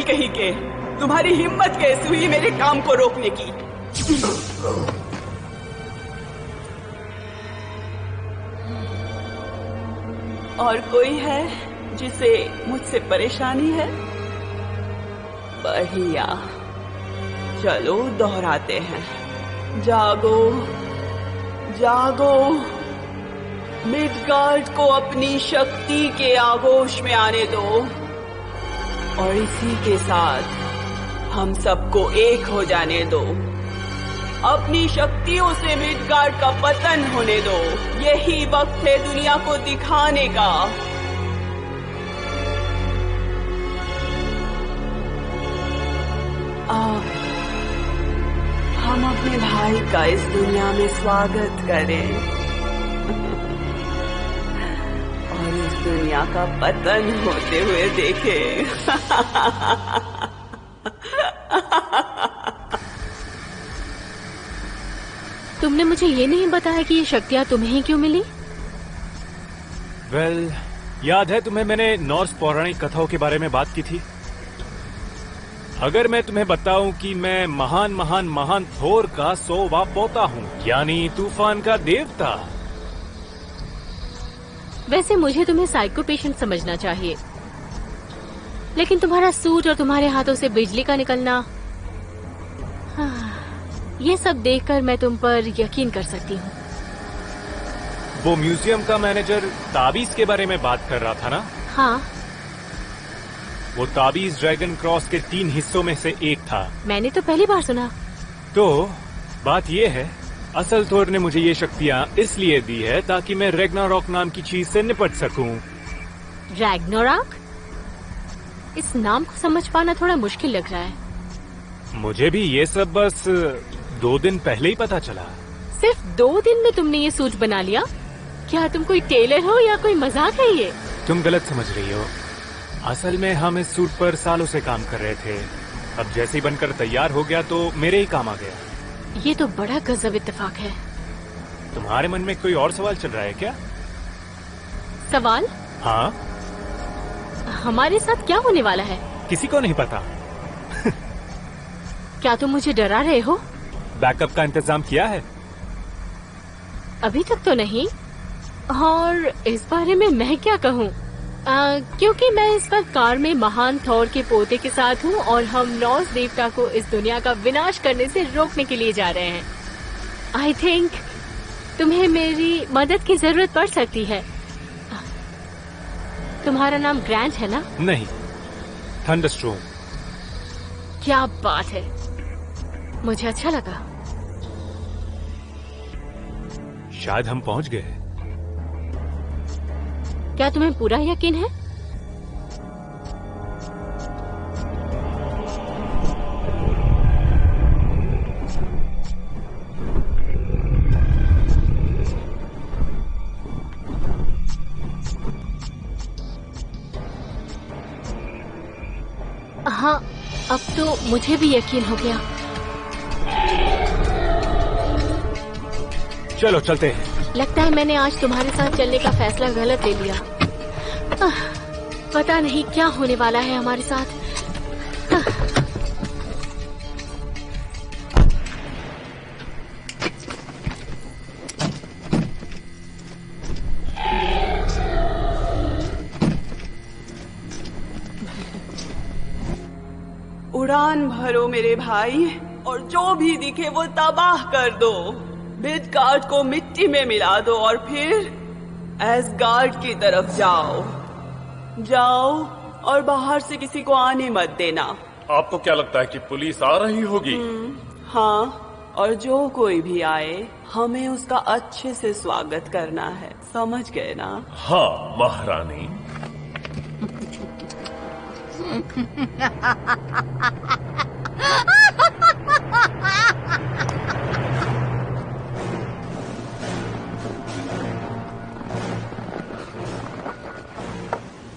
कहीं के, तुम्हारी हिम्मत कैसे हुई मेरे काम को रोकने की? और कोई है जिसे मुझसे परेशानी है? बढ़िया, चलो दोहराते हैं। जागो जागो, मिडगार्ड को अपनी शक्ति के आगोश में आने दो और इसी के साथ हम सबको एक हो जाने दो। अपनी शक्तियों से मिडगार्ड का पतन होने दो। यही वक्त है दुनिया को दिखाने का। हम अपने भाई का इस दुनिया में स्वागत करें और इस दुनिया का पतन होते हुए देखें।
तुमने मुझे ये नहीं बताया कि ये शक्तियाँ तुम्हें क्यों मिली?
वेल, याद है तुम्हें मैंने नॉर्स पौराणिक कथाओं के बारे में बात की थी? अगर मैं तुम्हें बताऊं कि मैं महान महान महान थोर का 100वां पोता हूँ, यानी तूफान का देवता।
वैसे मुझे तुम्हें साइको पेशेंट समझना चाहिए, लेकिन तुम्हारा सूट और तुम्हारे हाथों से बिजली का निकलना, ये सब देखकर मैं तुम पर यकीन कर सकती हूँ।
वो म्यूजियम का मैनेजर ताबीज के बारे में बात कर रहा था ना?
हाँ।
वो ताबीज ड्रैगन क्रॉस के 3 हिस्सों में से एक था।
मैंने तो पहली बार सुना।
तो बात ये है, असल थोर ने मुझे ये शक्तियाँ इसलिए दी है ताकि मैं रैग्नारॉक नाम की चीज से निपट सकूं।
रैग्नारॉक? इस नाम को समझ पाना थोड़ा मुश्किल लग रहा है।
मुझे भी ये सब बस 2 दिन पहले ही पता चला।
सिर्फ 2 दिन में तुमने ये सूट बना लिया? क्या तुम कोई टेलर हो या कोई मजाक है ये?
तुम गलत समझ रही हो। असल में हम इस सूट पर सालों से काम कर रहे थे। अब जैसे ही बनकर तैयार हो गया तो मेरे ही काम आ गया।
ये तो बड़ा गजब इत्तेफाक है।
तुम्हारे मन में कोई और सवाल चल रहा है क्या?
सवाल?
हाँ।
हमारे साथ क्या होने वाला है?
किसी को नहीं पता।
क्या तुम मुझे डरा रहे हो?
बैकअप का इंतजाम किया है?
अभी तक तो नहीं। और इस बारे में मैं क्या कहूँ? क्योंकि मैं इस वक्त कार में महान थॉर के पोते के साथ हूँ और हम नॉर्स देवता को इस दुनिया का विनाश करने से रोकने के लिए जा रहे हैं। आई थिंक तुम्हें मेरी मदद की जरूरत पड़ सकती है। तुम्हारा नाम ग्रैंट है ना?
नहीं, थंडरस्टॉर्म।
क्या बात है, मुझे अच्छा लगा।
शायद हम पहुंच गए।
क्या तुम्हें पूरा यकीन है? हाँ, अब तो मुझे भी यकीन हो गया।
चलो चलते हैं।
लगता है मैंने आज तुम्हारे साथ चलने का फैसला गलत ले लिया। पता नहीं क्या होने वाला है हमारे साथ।
उड़ान भरो मेरे भाई, और जो भी दिखे वो तबाह कर दो। मिडगार्ड को मिट्टी में मिला दो और फिर एसगार्ड की तरफ जाओ। जाओ और बाहर से किसी को आने मत देना।
आपको क्या लगता है कि पुलिस आ रही होगी?
हाँ, और जो कोई भी आए हमें उसका अच्छे से स्वागत करना है, समझ गए ना?
हाँ महारानी।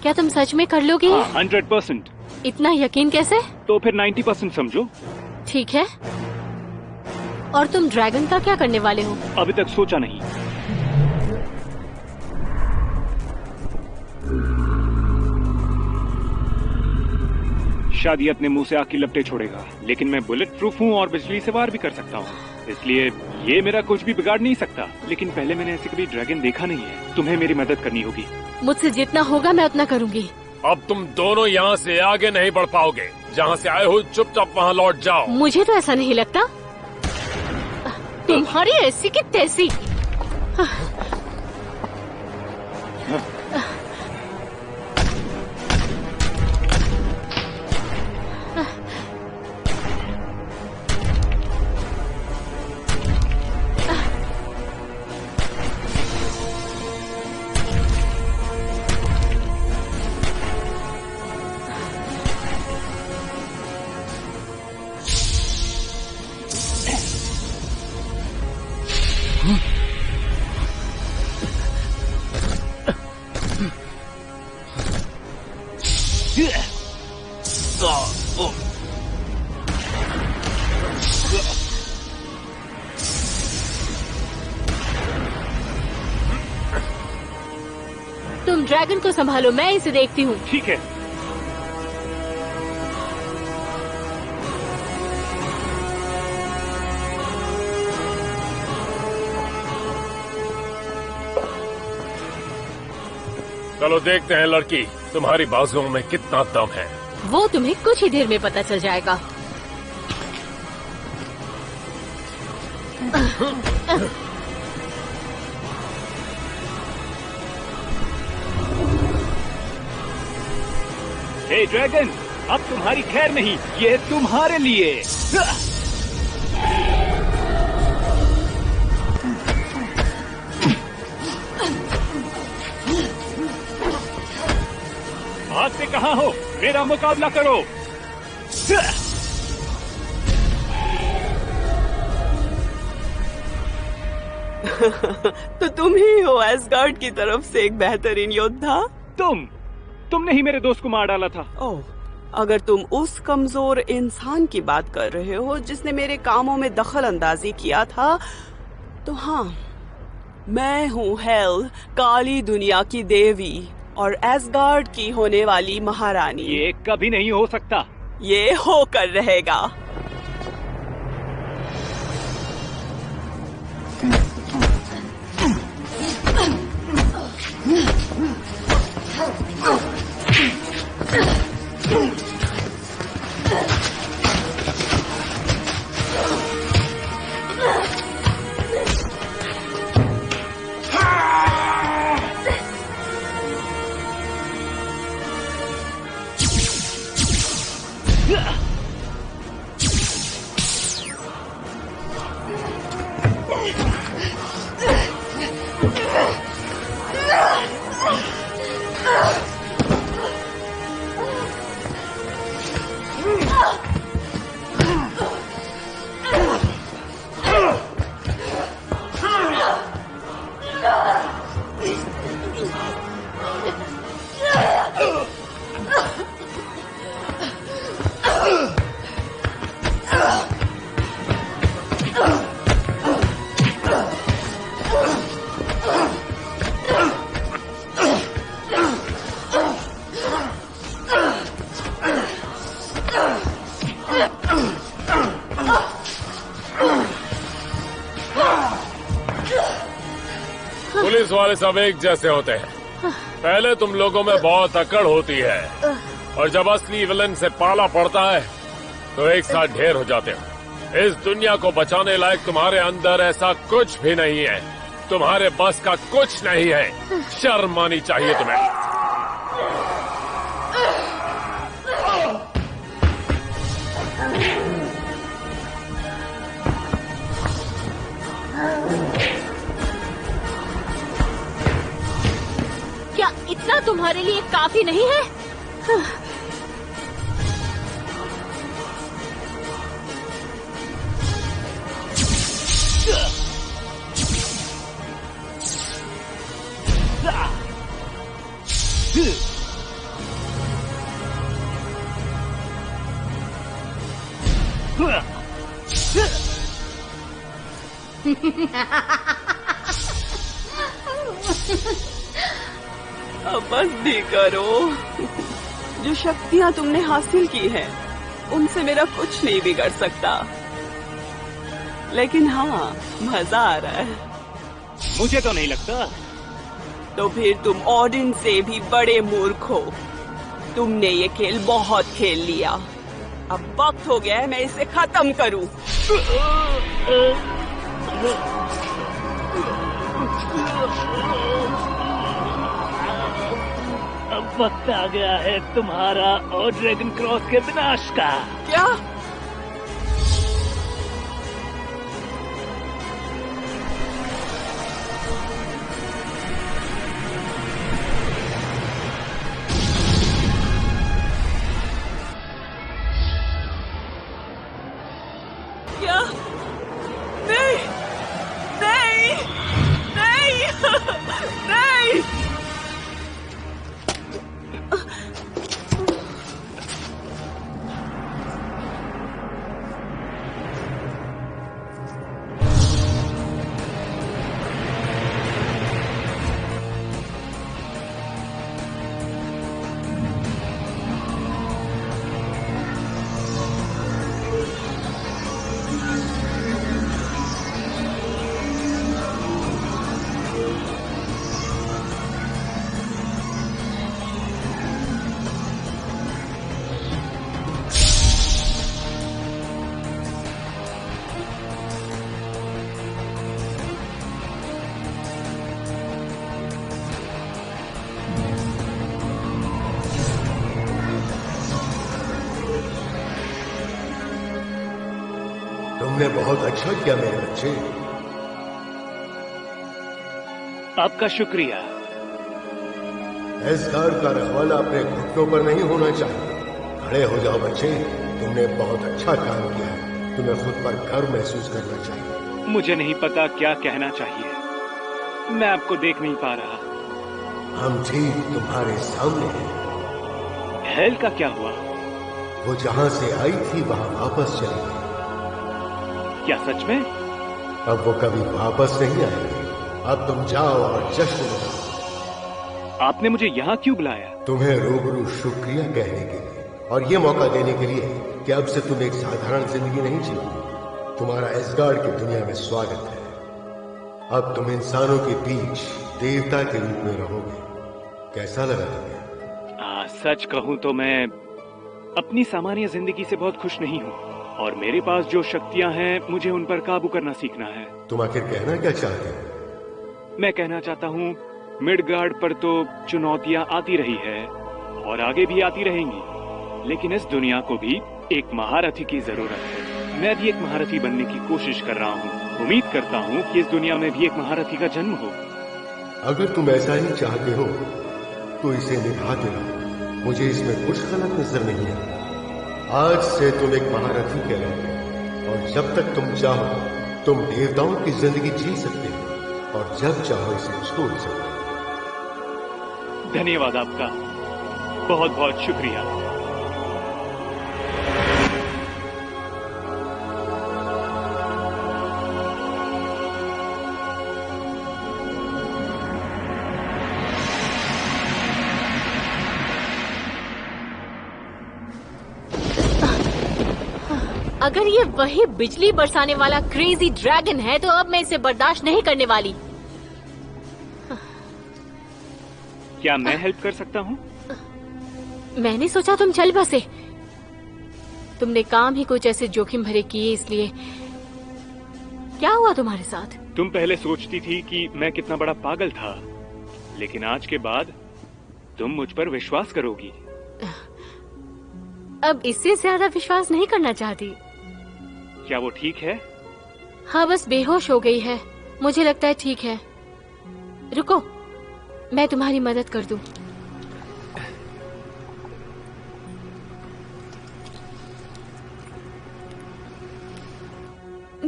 क्या तुम सच में कर लोगे?
100%।
इतना यकीन कैसे?
तो फिर 90% समझो।
ठीक है। और तुम ड्रैगन का क्या करने वाले हो?
अभी तक सोचा नहीं। शायद ये अपने मुंह से आग की लपटें छोड़ेगा, लेकिन मैं बुलेट प्रूफ हूँ और बिजली से वार भी कर सकता हूँ, इसलिए ये मेरा कुछ भी बिगाड़ नहीं सकता। लेकिन पहले मैंने ऐसे कभी ड्रैगन देखा नहीं है। तुम्हें मेरी मदद करनी होगी।
मुझसे जितना होगा मैं उतना करूंगी।
अब तुम दोनों यहाँ से आगे नहीं बढ़ पाओगे। जहाँ से आए हो चुपचाप वहाँ लौट जाओ।
मुझे तो ऐसा नहीं लगता। तुम्हारी ऐसी की तैसी। तुम ड्रैगन को संभालो, मैं इसे देखती हूँ।
ठीक है।
चलो देखते हैं लड़की, तुम्हारी बाजुओं में कितना दम है।
वो तुम्हें कुछ ही देर में पता चल जाएगा।
हे ड्रैगन, अब तुम्हारी खैर नहीं, ये तुम्हारे लिए। भागते कहाँ हो? मेरा मुकाबला करो।
तो तुम ही हो एसगार्ड की तरफ से एक बेहतरीन योद्धा।
तुमने ही मेरे दोस्त को मार डाला था।
ओह, अगर तुम उस कमजोर इंसान की बात कर रहे हो जिसने मेरे कामों में दखल अंदाजी किया था, तो हाँ, मैं हूँ हेल, काली दुनिया की देवी और एसगार्ड की होने वाली महारानी।
ये कभी नहीं हो सकता।
ये होकर रहेगा।
पुलिस वाले सब एक जैसे होते हैं। पहले तुम लोगों में बहुत अकड़ होती है और जब असली विलन से पाला पड़ता है तो एक साथ ढेर हो जाते हो। इस दुनिया को बचाने लायक तुम्हारे अंदर ऐसा कुछ भी नहीं है। तुम्हारे बस का कुछ नहीं है। शर्म आनी चाहिए तुम्हें।
क्या इतना तुम्हारे लिए काफी नहीं है?
अब बस भी करो। जो शक्तियाँ तुमने हासिल की हैं, उनसे मेरा कुछ नहीं बिगड़ सकता। लेकिन हाँ, मजा आ रहा है।
मुझे तो नहीं लगता।
तो फिर तुम ऑडिन से भी बड़े मूर्ख हो। तुमने ये खेल बहुत खेल लिया। अब वक्त हो गया है मैं इसे खत्म करूं।
अब वक्त आ गया है तुम्हारा और ड्रैगन क्रॉस के विनाश का।
क्या? क्या? नहीं, नहीं, नहीं, नहीं।
तुमने बहुत अच्छा किया मेरे बच्चे।
आपका शुक्रिया।
एसगार्ड का रखवाला अपने घुटनों पर नहीं होना चाहिए। खड़े हो जाओ बच्चे, तुमने बहुत अच्छा काम किया है। तुम्हें खुद पर गर्व महसूस करना चाहिए।
मुझे नहीं पता क्या कहना चाहिए। मैं आपको देख नहीं पा रहा।
हम ठीक तुम्हारे सामने हैं।
हेल का क्या हुआ?
वो जहाँ से आई थी वहाँ वापस चली गई।
क्या सच में?
अब वो कभी वापस नहीं आएगी। अब तुम जाओ और जश्न मनाओ।
आपने मुझे यहाँ क्यों बुलाया?
तुम्हें रूबरू शुक्रिया कहने के लिए और ये मौका देने के लिए कि अब से तुम एक साधारण जिंदगी नहीं जीओगे। तुम्हारा एसगार्ड की दुनिया में स्वागत है। अब तुम इंसानों के बीच देवता के रूप में रहोगे। कैसा लगा तुम्हें?
सच कहूँ तो मैं अपनी सामान्य जिंदगी से बहुत खुश नहीं हूँ और मेरे पास जो शक्तियाँ हैं मुझे उन पर काबू करना सीखना है।
तुम आखिर कहना क्या चाहते हो?
मैं कहना चाहता हूँ मिडगार्ड पर तो चुनौतियाँ आती रही है और आगे भी आती रहेंगी, लेकिन इस दुनिया को भी एक महारथी की जरूरत है। मैं भी एक महारथी बनने की कोशिश कर रहा हूँ। उम्मीद करता हूँ कि इस दुनिया में भी एक महारथी का जन्म हो।
अगर तुम ऐसा ही चाहते हो तो इसे निभा देना। मुझे इसमें कुछ गलत नजर नहीं है। आज से तुम एक महारथी कहलाओगे और जब तक तुम चाहो तुम देवताओं की जिंदगी जी सकते हो और जब चाहो इसे छोड़ सकते हो।
धन्यवाद आपका, बहुत बहुत शुक्रिया।
अगर ये वही बिजली बरसाने वाला क्रेजी ड्रैगन है तो अब मैं इसे बर्दाश्त नहीं करने वाली।
क्या मैं हेल्प कर सकता हूँ?
मैंने सोचा तुम चल बसे। तुमने काम ही कुछ ऐसे जोखिम भरे किए, इसलिए क्या हुआ तुम्हारे साथ?
तुम पहले सोचती थी कि मैं कितना बड़ा पागल था, लेकिन आज के बाद तुम मुझ पर विश्वास करोगी।
अब इससे ज्यादा विश्वास नहीं करना चाहती।
क्या वो ठीक है?
हाँ, बस बेहोश हो गई है। मुझे लगता है ठीक है। रुको, मैं तुम्हारी मदद कर दूं।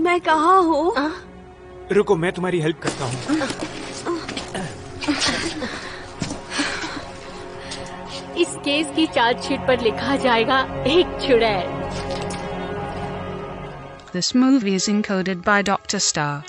मैं कहाँ हूँ?
रुको, मैं तुम्हारी हेल्प करता हूँ।
इस केस की चार्जशीट पर लिखा जाएगा एक चुड़ैल।
This movie is encoded by Dr. Star.